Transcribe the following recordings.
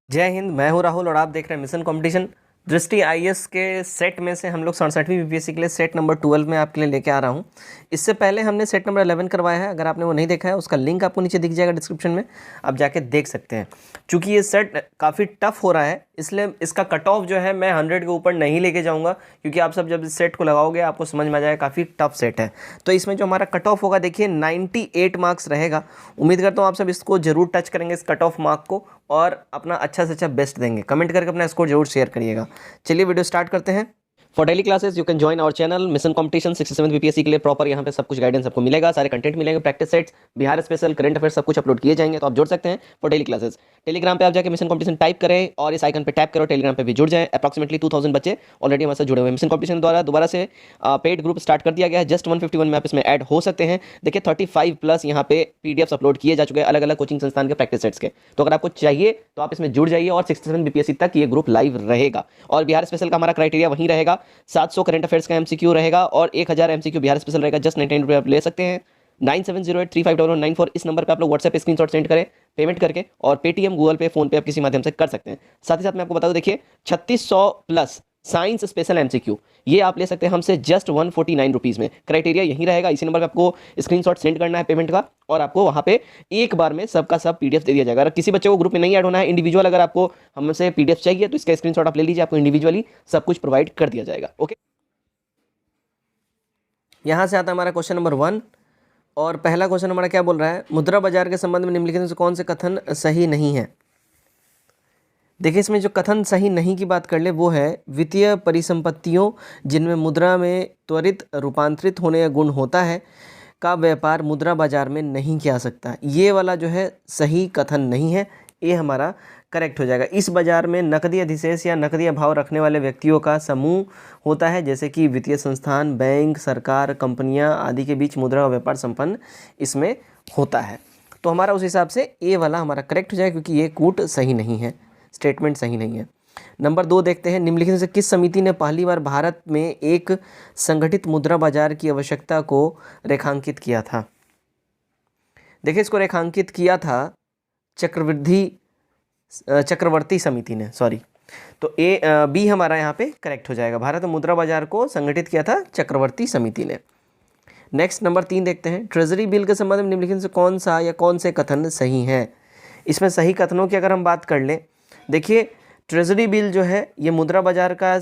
जय हिंद। मैं हूं राहुल और आप देख रहे हैं मिशन कंपटीशन। दृष्टि आईएएस के सेट में से हम लोग 67वीं बीपीएससी के लिए सेट नंबर 12 में आपके लिए लेके आ रहा हूं। इससे पहले हमने सेट नंबर 11 करवाया है। अगर आपने वो नहीं देखा है उसका लिंक आपको नीचे दिख जाएगा डिस्क्रिप्शन में, आप जाके देख सकते हैं। चूंकि ये सेट काफ़ी टफ हो रहा है इसलिए इसका कट ऑफ जो है मैं 100 के ऊपर नहीं लेके जाऊँगा, क्योंकि आप सब जब इस सेट को लगाओगे आपको समझ में आ जाएगा काफ़ी टफ सेट है। तो इसमें जो हमारा कट ऑफ होगा देखिए 98 मार्क्स रहेगा। उम्मीद करता हूँ आप सब इसको जरूर टच करेंगे इस कट ऑफ मार्क को और अपना अच्छा से अच्छा बेस्ट देंगे। कमेंट करके अपना स्कोर जरूर शेयर करिएगा। चलिए वीडियो स्टार्ट करते हैं। For daily classes you can join our channel mission competition 67 BPSC के लिए प्रॉपर यहाँ पे सब कुछ गाइडेंस आपको मिलेगा, सारे कंटेंट मिलेंगे, practice sets, Bihar special, current affair सब कुछ अपलोड किए जाएंगे, तो आप जुड़ सकते हैं फॉर डेली क्लासेस। टेलीग्राम पे आप जाकर मिशन कंपटीशन टाइप करें और इस आइकन पे टैप करो, टेलीग्राम पे भी जुड़ जाएं। अप्रॉक्सिमेटली 2000 बच्चे ऑलरेडी हमारे साथ जुड़े हुए हैं। मिशन कंपटीशन द्वारा दोबारा से पेड ग्रुप स्टार्ट कर दिया गया है। जस्ट 151 में आप इसमें ऐड हो सकते हैं। देखिए 35 प्लस यहाँ पे पीडीएफ अपलोड किए जा चुके हैं अलग अलग कोचिंग संस्थान के प्रैक्टिस सेट्स के। तो अगर आपको चाहिए तो आप इसमें जुड़ जाइए और 67 बीपीएससी तक ये ग्रुप लाइव रहेगा। और बिहार स्पेशल का हमारा क्राइटेरिया वहीं रहेगा, 700 करंट अफेयर्स का एमसीक्यू रहेगा और 1000 एमसीक्यू बिहार स्पेशल रहेगा। जस्ट 99 रुपये आप ले सकते हैं। 9708351194 इस नंबर पे आप लोग व्हाट्सएप पे स्क्रीनशॉट सेंड करें पेमेंट करके, और पेटीएम, गूगल पे, फोन पे आप किसी माध्यम से कर सकते हैं। साथ ही साथ मैं आपको बता दूं, देखिए 3600 प्लस साइंस स्पेशल एमसीक्यू ये आप ले सकते हैं हमसे जस्ट 149 रुपीज़ में। क्राइटेरिया यही रहेगा। इसी नंबर पे आपको स्क्रीनशॉट सेंड करना है पेमेंट का, और आपको वहाँ पे एक बार में सबका सब पीडीएफ दे दिया जाएगा। अगर किसी बच्चे को ग्रुप में नहीं ऐड होना है, इंडिविजुअल अगर आपको हमसे पीडीएफ चाहिए तो इसका स्क्रीनशॉट आप ले लीजिए, आपको इंडिविजुअली सब कुछ प्रोवाइड कर दिया जाएगा। ओके, यहाँ से आता है हमारा क्वेश्चन नंबर 1 और पहला क्वेश्चन हमारा क्या बोल रहा है, मुद्रा बाजार के संबंध में निम्नलिखित में से कौन से कथन सही नहीं है। देखिए इसमें जो कथन सही नहीं की बात कर ले वो है, वित्तीय परिसंपत्तियों जिनमें मुद्रा में त्वरित रूपांतरित होने का गुण होता है का व्यापार मुद्रा बाजार में नहीं किया जा सकता। ये वाला जो है सही कथन नहीं है, ये हमारा करेक्ट हो जाएगा। इस बाजार में नकदी अधिशेष या नकदी अभाव रखने वाले व्यक्तियों का समूह होता है, जैसे कि वित्तीय संस्थान, बैंक, सरकार, कंपनियां आदि के बीच मुद्रा का व्यापार संपन्न इसमें होता है। तो हमारा उस हिसाब से ये वाला हमारा करेक्ट हो जाएगा, क्योंकि ये कूट सही नहीं है, स्टेटमेंट सही नहीं है। नंबर 2 देखते हैं, निम्नलिखित में से किस समिति ने पहली बार भारत में एक संगठित मुद्रा बाजार की आवश्यकता को रेखांकित किया था। देखिए इसको रेखांकित किया था चक्रवर्ती समिति ने, सॉरी। तो बी हमारा यहाँ पे करेक्ट हो जाएगा। भारत में मुद्रा बाजार को संगठित किया था चक्रवर्ती समिति ने। नेक्स्ट नंबर 3 देखते हैं, ट्रेजरी बिल के संबंध में निम्नलिखित से कौन सा या कौन से कथन सही है। इसमें सही कथनों की अगर हम बात कर लें, देखिए ट्रेजरी बिल जो है ये मुद्रा बाजार का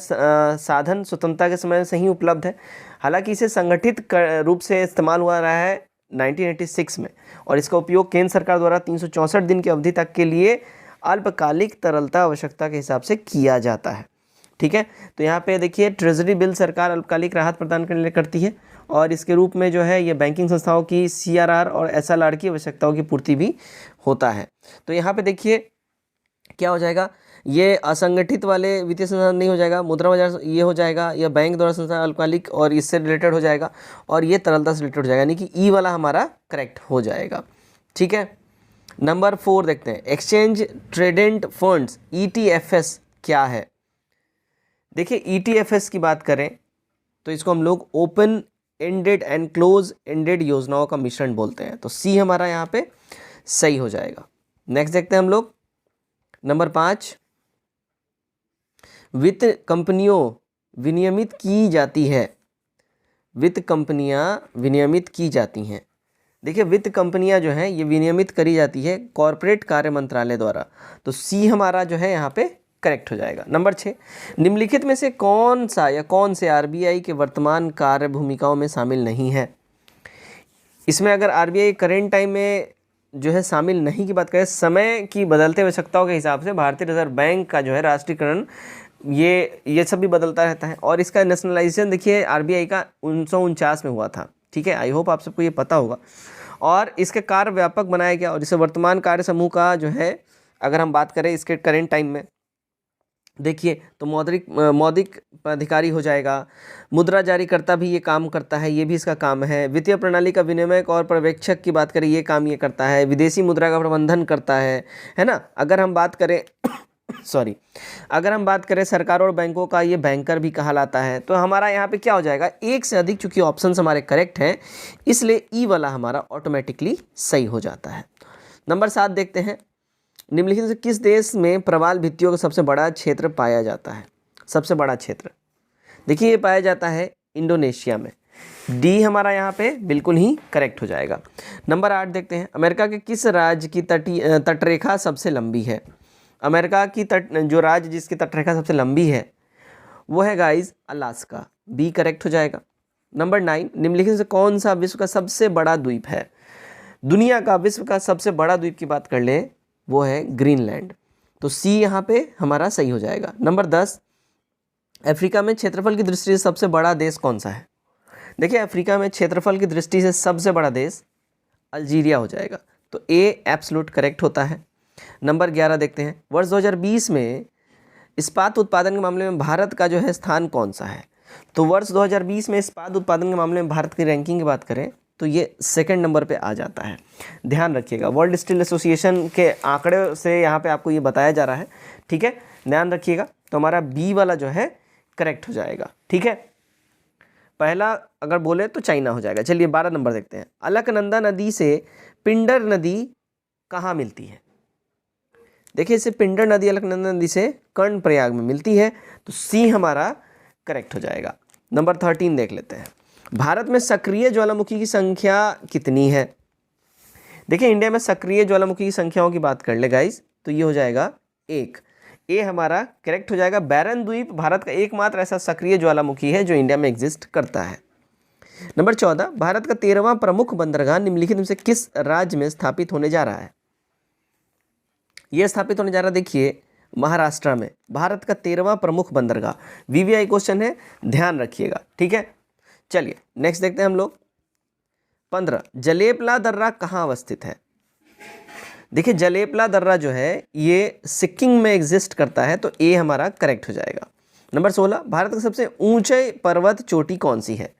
साधन स्वतंत्रता के समय से ही उपलब्ध है। हालांकि इसे संगठित रूप से इस्तेमाल हुआ रहा है 1986 में, और इसका उपयोग केंद्र सरकार द्वारा 364 दिन की अवधि तक के लिए अल्पकालिक तरलता आवश्यकता के हिसाब से किया जाता है। ठीक है, तो यहाँ पे देखिए ट्रेजरी बिल सरकार अल्पकालिक राहत प्रदान करने के लिए करती है, और इसके रूप में जो है ये बैंकिंग संस्थाओं की सीआरआर और एसएलआर की आवश्यकताओं की पूर्ति भी होता है। तो यहाँ पे देखिए क्या हो जाएगा, ये असंगठित वाले वित्तीय संस्थान नहीं हो जाएगा, मुद्रा बाजार ये हो जाएगा, या बैंक द्वारा संस्थान अल्पकालिक और इससे रिलेटेड हो जाएगा, और ये तरलता से रिलेटेड हो जाएगा, यानी कि ई वाला हमारा करेक्ट हो जाएगा। ठीक है, नंबर 4 देखते हैं, एक्सचेंज ट्रेडेड फंड्स ईटीएफएस क्या है। देखिए ईटीएफएस की बात करें तो इसको हम लोग open ended and close ended योजनाओं का मिश्रण बोलते हैं। तो सी हमारा यहाँ पे सही हो जाएगा। नेक्स्ट देखते हैं हम लोग नंबर 5, वित्त कंपनियों विनियमित की जाती है। वित्त कंपनियां विनियमित की जाती हैं। देखिए वित्त कंपनियां जो हैं ये विनियमित करी जाती है कॉरपोरेट कार्य मंत्रालय द्वारा। तो सी हमारा जो है यहाँ पे करेक्ट हो जाएगा। नंबर 6, निम्नलिखित में से कौन सा या कौन से आरबीआई के वर्तमान कार्य भूमिकाओं में शामिल नहीं है। इसमें अगर आरबीआई करेंट टाइम में जो है शामिल नहीं की बात करें, समय की बदलते आवश्यकताओं के हिसाब से भारतीय रिजर्व बैंक का जो है राष्ट्रीयकरण ये सब भी बदलता रहता है, और इसका नेशनलाइजेशन देखिए आरबीआई का 1949 में हुआ था। ठीक है, आई होप आप सबको ये पता होगा। और इसके कार्य व्यापक बनाया गया, और इसे वर्तमान कार्य समूह का जो है अगर हम बात करें इसके करेंट टाइम में देखिए तो मौद्रिक अधिकारी हो जाएगा, मुद्रा जारीकर्ता भी ये काम करता है, ये भी इसका काम है। वित्तीय प्रणाली का विनियमक और पर्यवेक्षक की बात करें ये काम ये करता है। विदेशी मुद्रा का प्रबंधन करता है ना। अगर हम बात करें सॉरी, अगर हम बात करें सरकार और बैंकों का, ये बैंकर भी कहलाता है। तो हमारा यहाँ पे क्या हो जाएगा, एक से अधिक, चूंकि ऑप्शंस हमारे करेक्ट हैं इसलिए ई वाला हमारा ऑटोमेटिकली सही हो जाता है। नंबर 7 देखते हैं, निम्नलिखित में से किस देश में प्रवाल भित्तियों का सबसे बड़ा क्षेत्र पाया जाता है? सबसे बड़ा क्षेत्र देखिए ये पाया जाता है इंडोनेशिया में। डी हमारा यहाँ पे बिल्कुल ही करेक्ट हो जाएगा। नंबर 8 देखते हैं, अमेरिका के किस राज्य की तटरेखा सबसे लंबी है? अमेरिका की जो राज्य जिसकी तटरेखा सबसे लंबी है वो है गाइज अलास्का। बी करेक्ट हो जाएगा। नंबर 9, निम्नलिखित से कौन सा विश्व का सबसे बड़ा द्वीप है? दुनिया का विश्व का सबसे बड़ा द्वीप की बात कर लें वो है ग्रीनलैंड, तो सी यहाँ पे हमारा सही हो जाएगा। नंबर 10, अफ्रीका में क्षेत्रफल की दृष्टि से सबसे बड़ा देश कौन सा है? देखिए अफ्रीका में क्षेत्रफल की दृष्टि से सबसे बड़ा देश अल्जीरिया हो जाएगा, तो ए एब्सोल्यूट करेक्ट होता है। नंबर 11 देखते हैं, वर्ष 2020 में इस्पात उत्पादन के मामले में भारत का जो है स्थान कौन सा है? तो वर्ष 2020 में इस्पात उत्पादन के मामले में भारत की रैंकिंग की बात करें तो ये सेकंड नंबर पे आ जाता है। ध्यान रखिएगा, वर्ल्ड स्टील एसोसिएशन के आंकड़े से यहाँ पे आपको ये बताया जा रहा है, ठीक है, ध्यान रखिएगा। तो हमारा बी वाला जो है करेक्ट हो जाएगा, ठीक है। पहला अगर बोले तो चाइना हो जाएगा। चलिए 12 नंबर देखते हैं, अलकनंदा नदी से पिंडर नदी कहाँ मिलती है? देखिए इसे पिंडर नदी अलकनंदा नदी से कर्णप्रयाग में मिलती है, तो सी हमारा करेक्ट हो जाएगा। नंबर 13 देख लेते हैं, भारत में सक्रिय ज्वालामुखी की संख्या कितनी है? देखिए इंडिया में सक्रिय ज्वालामुखी की संख्याओं की बात कर ले गाइस तो ये हो जाएगा 1। ए हमारा करेक्ट हो जाएगा। बैरन द्वीप भारत का एकमात्र ऐसा सक्रिय ज्वालामुखी है जो इंडिया में एग्जिस्ट करता है। नंबर 14, भारत का 13वां प्रमुख बंदरगाह निम्नलिखित में से किस राज्य में स्थापित होने जा रहा है? यह स्थापित होने जा रहा है देखिए महाराष्ट्र में, भारत का 13वां प्रमुख बंदरगाह। वीवीआई क्वेश्चन है, ध्यान रखिएगा, ठीक है। चलिए नेक्स्ट देखते हैं हम लोग 15, जलेपला दर्रा कहाँ अवस्थित है? देखिए जलेपला दर्रा जो है ये सिक्किम में एग्जिस्ट करता है, तो ए हमारा करेक्ट हो जाएगा। नंबर 16, भारत का सबसे ऊंचे पर्वत चोटी कौन सी है?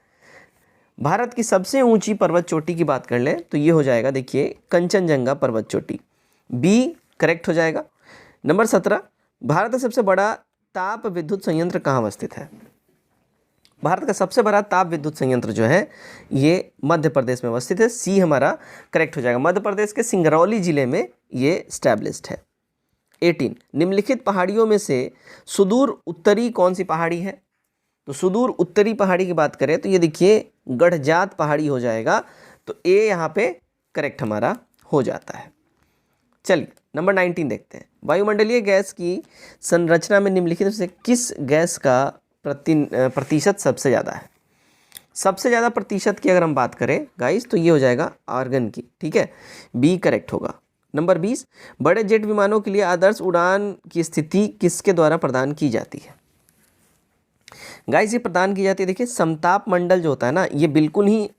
भारत की सबसे ऊंची पर्वत चोटी की बात कर ले तो ये हो जाएगा देखिए कंचनजंगा पर्वत चोटी। बी करेक्ट हो जाएगा। नंबर 17, भारत का सबसे बड़ा ताप विद्युत संयंत्र कहाँ अवस्थित है? भारत का सबसे बड़ा ताप विद्युत संयंत्र जो है ये मध्य प्रदेश में अवस्थित है। सी हमारा करेक्ट हो जाएगा। मध्य प्रदेश के सिंगरौली जिले में ये स्टैब्लिश्ड है। 18, निम्नलिखित पहाड़ियों में से सुदूर उत्तरी कौन सी पहाड़ी है? तो सुदूर उत्तरी पहाड़ी की बात करें तो ये देखिए गढ़जात पहाड़ी हो जाएगा, तो ए यहाँ पे करेक्ट हमारा हो जाता है। चलिए नंबर 19 देखते हैं, वायुमंडलीय गैस की संरचना में निम्नलिखित में से किस गैस का प्रतिशत सबसे ज़्यादा है? सबसे ज़्यादा प्रतिशत की अगर हम बात करें गाइस तो ये हो जाएगा आर्गन की, ठीक है, बी करेक्ट होगा। नंबर 20, बड़े जेट विमानों के लिए आदर्श उड़ान की स्थिति किसके द्वारा प्रदान की जाती है? गाइस ये प्रदान की जाती है देखिए समताप मंडल जो होता है ना, ये बिल्कुल ही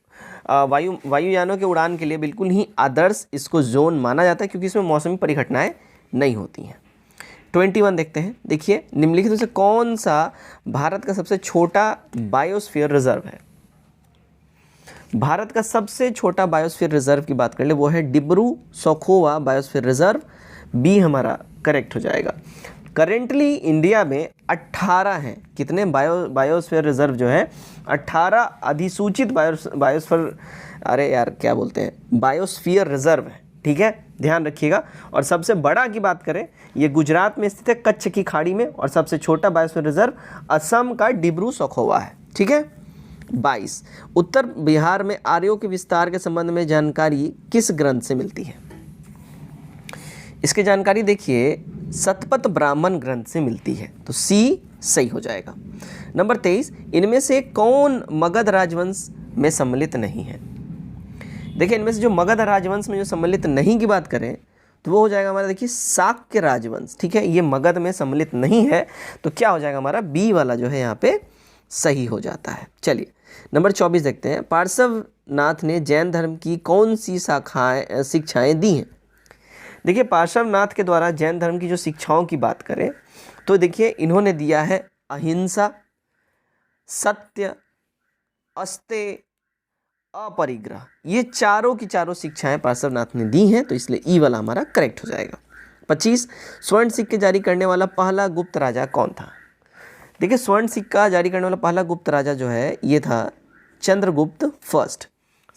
वायुयानों के उड़ान के लिए बिल्कुल ही आदर्श इसको जोन माना जाता है, क्योंकि इसमें मौसमी परिघटनाएं नहीं होती हैं। 21 देखते हैं, देखिए निम्नलिखित में से कौन सा भारत का सबसे छोटा बायोस्फीयर रिजर्व है? भारत का सबसे छोटा बायोस्फीयर रिजर्व की बात कर ले वो है डिब्रू सखोवा बायोस्फीयर रिजर्व। बी हमारा करेक्ट हो जाएगा। करेंटली इंडिया में 18 हैं, कितने बायोस्फीयर रिजर्व जो है 18 अधिसूचित बायोस्फीयर रिजर्व है, ठीक है, ध्यान रखिएगा। और सबसे बड़ा की बात करें ये गुजरात में स्थित है कच्छ की खाड़ी में, और सबसे छोटा बायोस्फीयर रिजर्व असम का डिब्रू सखोवा है, ठीक है। 22, उत्तर बिहार में आर्यों के विस्तार के संबंध में जानकारी किस ग्रंथ से मिलती है? इसकी जानकारी देखिए शतपथ ब्राह्मण ग्रंथ से मिलती है, तो सी सही हो जाएगा। नंबर 23, इनमें से कौन मगध राजवंश में सम्मिलित नहीं है? देखिए इनमें से जो मगध राजवंश में जो सम्मिलित नहीं की बात करें तो वो हो जाएगा हमारा देखिए शाक्य राजवंश, ठीक है, ये मगध में सम्मिलित नहीं है, तो क्या हो जाएगा हमारा बी वाला जो है यहाँ पे सही हो जाता है। चलिए नंबर 24 देखते हैं, पार्श्वनाथ ने जैन धर्म की कौन सी शिक्षाएं दी हैं? देखिए पार्श्वनाथ के द्वारा जैन धर्म की जो शिक्षाओं की बात करें तो देखिए इन्होंने दिया है अहिंसा, सत्य, अस्तेय, अपरिग्रह, ये चारों की चारों शिक्षाएं पार्श्वनाथ ने दी हैं, तो इसलिए ई वाला हमारा करेक्ट हो जाएगा। 25, स्वर्ण सिक्के जारी करने वाला पहला गुप्त राजा कौन था? देखिए स्वर्ण सिक्का जारी करने वाला पहला गुप्त राजा जो है ये था चंद्रगुप्त फर्स्ट।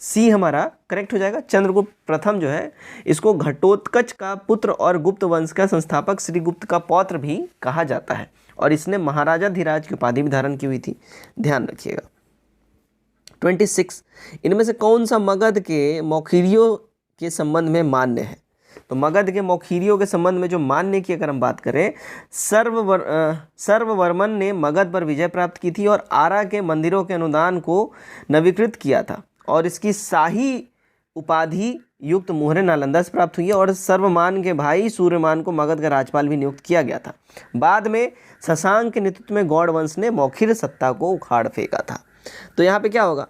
सी हमारा करेक्ट हो जाएगा। चंद्रगुप्त प्रथम जो है इसको घटोत्कच का पुत्र और गुप्त वंश का संस्थापक श्री गुप्त का पौत्र भी कहा जाता है और इसने महाराजा धीराज की उपाधि भी धारण की हुई थी, ध्यान रखिएगा। 26 इनमें से कौन सा मगध के मौखिरियों के संबंध में मान्य है? तो मगध के मौखिरियों के संबंध में जो मान्य की अगर हम बात करें, सर्ववर्मन ने मगध पर विजय प्राप्त की थी और आरा के मंदिरों के अनुदान को नवीकृत किया था और इसकी शाही उपाधि युक्त मुहरे नालंदा से प्राप्त हुई है और सर्वमान के भाई सूर्यमान को मगध का राज्यपाल भी नियुक्त किया गया था। बाद में शशांक के नेतृत्व में गौड़ वंश ने मौखिर सत्ता को उखाड़ फेंका था। तो यहाँ पे क्या होगा,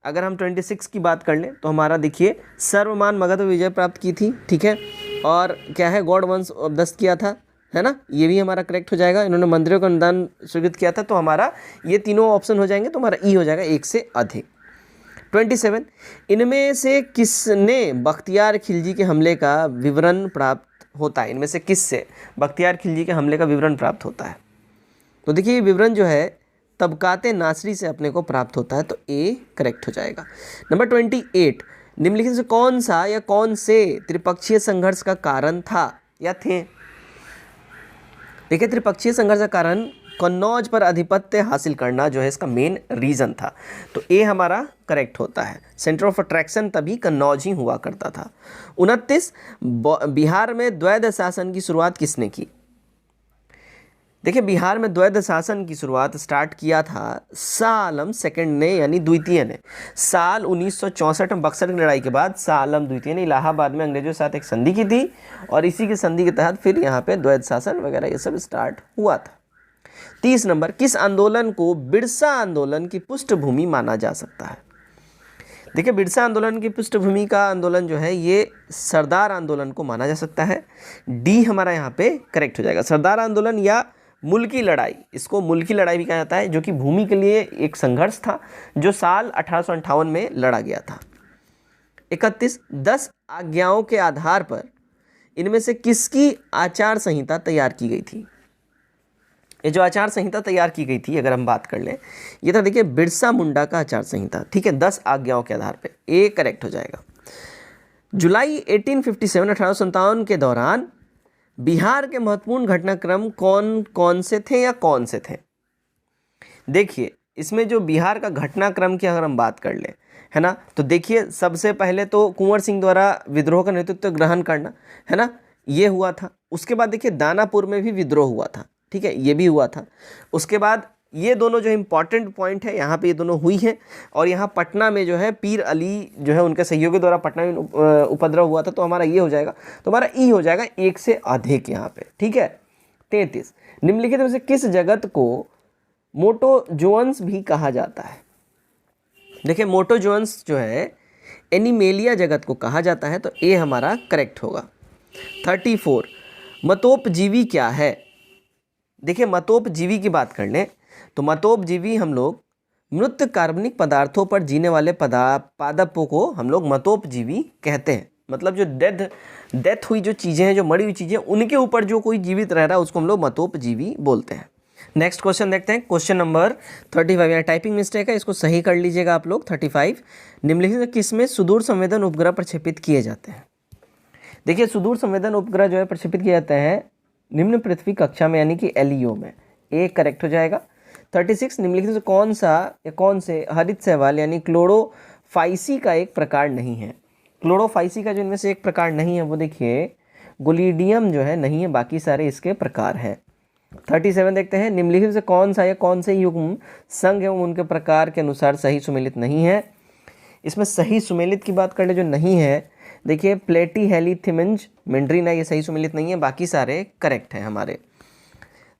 अगर हम 26 की बात कर लें तो हमारा देखिए सर्वमान मगध में विजय प्राप्त की थी, ठीक है, और क्या है गौड़ वंश दस्त किया था, है ना, ये भी हमारा करेक्ट हो जाएगा। इन्होंने मंदिरों का अनुदान स्वीकृत किया था, तो हमारा ये तीनों ऑप्शन हो जाएंगे, तो हमारा ई हो जाएगा एक से अधिक। 27 इनमें से किसने बख्तियार खिलजी के हमले का विवरण प्राप्त होता है? इनमें से किससे बख्तियार खिलजी के हमले का विवरण प्राप्त होता है? तो देखिए ये विवरण जो है तबकाते नासरी से अपने को प्राप्त होता है, तो ए करेक्ट हो जाएगा। नंबर 28 निम्नलिखित से कौन सा या कौन से त्रिपक्षीय संघर्ष का कारण था या थे? देखिए त्रिपक्षीय संघर्ष का कारण कन्नौज पर आधिपत्य हासिल करना जो है इसका मेन रीजन था, तो ए हमारा करेक्ट होता है। सेंटर ऑफ अट्रैक्शन तभी कन्नौज ही हुआ करता था। 29 बिहार में द्वैध शासन की शुरुआत किसने की? देखिए बिहार में द्वैध शासन की शुरुआत स्टार्ट किया था शाह आलम सेकंड ने, यानी द्वितीय ने। साल 1964 में बक्सर की लड़ाई के बाद शाह आलम द्वितीय ने इलाहाबाद में अंग्रेजों के साथ एक संधि की थी और इसी की संधि के तहत फिर यहाँ पे द्वैध शासन वगैरह ये सब स्टार्ट हुआ था। 30 नंबर किस आंदोलन को बिरसा आंदोलन की पृष्ठभूमि माना जा सकता है? देखिए बिरसा आंदोलन की पृष्ठभूमि का आंदोलन जो है ये सरदार आंदोलन को माना जा सकता है। डी हमारा यहाँ पे करेक्ट हो जाएगा। सरदार आंदोलन या मुल्की लड़ाई, इसको मुल्की लड़ाई भी कहा जाता है, जो कि भूमि के लिए एक संघर्ष था जो साल 1858 में लड़ा गया था। 31 10 आज्ञाओं के आधार पर इनमें से किसकी आचार संहिता तैयार की गई थी? ये जो आचार संहिता तैयार की गई थी अगर हम बात कर लें, ये था देखिए बिरसा मुंडा का आचार संहिता, ठीक है, 10 आज्ञाओं के आधार पे, ए करेक्ट हो जाएगा। जुलाई 1857 के दौरान बिहार के महत्वपूर्ण घटनाक्रम कौन कौन से थे या कौन से थे? देखिए इसमें जो बिहार का घटनाक्रम की अगर हम बात कर लें, है ना, तो देखिए सबसे पहले तो कुंवर सिंह द्वारा विद्रोह का नेतृत्व ग्रहण करना, है ना, ये हुआ था। उसके बाद देखिए दानापुर में भी विद्रोह हुआ था, ठीक है, ये भी हुआ था। उसके बाद ये दोनों जो इम्पॉर्टेंट पॉइंट है यहाँ पे ये दोनों हुई हैं, और यहाँ पटना में जो है पीर अली जो है उनके सहयोगी द्वारा पटना में उपद्रव हुआ था, तो हमारा ये हो जाएगा, तो हमारा ई हो जाएगा एक से अधिक यहाँ पे, ठीक है। 33 निम्नलिखित में से किस जगत को मोटोजोन्स भी कहा जाता है? देखिए मोटोजोन्स जो है एनिमेलिया जगत को कहा जाता है, तो ए हमारा करेक्ट होगा। 34 मतोपजीवी क्या है? देखिए मतोपजीवी की बात कर लें तो मतोपजीवी हम लोग मृत कार्बनिक पदार्थों पर जीने वाले पादपों को हम लोग मतोपजीवी कहते हैं। मतलब जो डेथ हुई जो चीज़ें हैं, जो मरी हुई चीज़ें, उनके ऊपर जो कोई जीवित रह रहा है उसको हम लोग मतोपजीवी बोलते हैं। नेक्स्ट क्वेश्चन देखते हैं, क्वेश्चन नंबर 35। यहाँ टाइपिंग मिस्टेक है, इसको सही कर लीजिएगा आप लोग। 35 निम्नलिखित किसमें सुदूर संवेदन उपग्रह प्रक्षेपित किए जाते हैं? देखिए सुदूर संवेदन उपग्रह जो है प्रक्षेपित किए जाते हैं निम्न पृथ्वी कक्षा में, यानी कि एलईओ में, ए करेक्ट हो जाएगा। 36 निम्नलिखित से कौन सा या कौन से हरित शैवाल यानी क्लोरोफाइसी का एक प्रकार नहीं है? क्लोरोफाइसी का जो इनमें से एक प्रकार नहीं है वो देखिए गोलिडियम जो है नहीं है, बाकी सारे इसके प्रकार हैं। 37 देखते हैं निम्नलिखित से कौन सा या कौन से युग्म संघ एवं उनके प्रकार के अनुसार सही सुमेलित नहीं है? इसमें सही सुमेलित की बात कर ले जो नहीं है, देखिए प्लेटीहेलिथिमिंज मेंड्रीना, ये सही सुमेलित नहीं है, बाकी सारे करेक्ट हैं हमारे।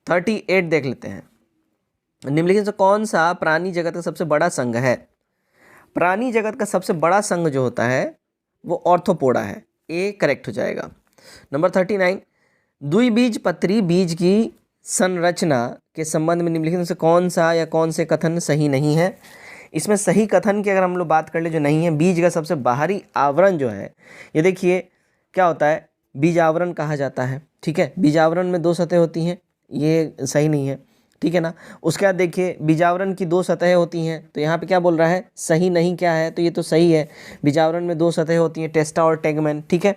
38 देख लेते हैं निम्नलिखित से कौन सा प्राणी जगत का सबसे बड़ा संघ है? प्राणी जगत का सबसे बड़ा संघ जो होता है वो ऑर्थोपोडा है, ए करेक्ट हो जाएगा। नंबर 39 द्विबीजपत्री बीज की संरचना के संबंध में निम्नलिखित में से कौन सा या कौन से कथन सही नहीं है? इसमें सही कथन की अगर हम लोग बात कर ले जो नहीं है, बीज का सबसे बाहरी आवरण जो है, ये देखिए क्या होता है, बीज आवरण कहा जाता है, ठीक है, बीज आवरण में 2 सतह होती हैं, ये सही नहीं है। ठीक है ना। उसके बाद देखिए बीजावरण की 2 सतहें होती हैं, तो यहाँ पे क्या बोल रहा है, सही नहीं क्या है, तो ये तो सही है, बीजावरण में 2 सतहें होती हैं, टेस्टा और टेगमेन, ठीक है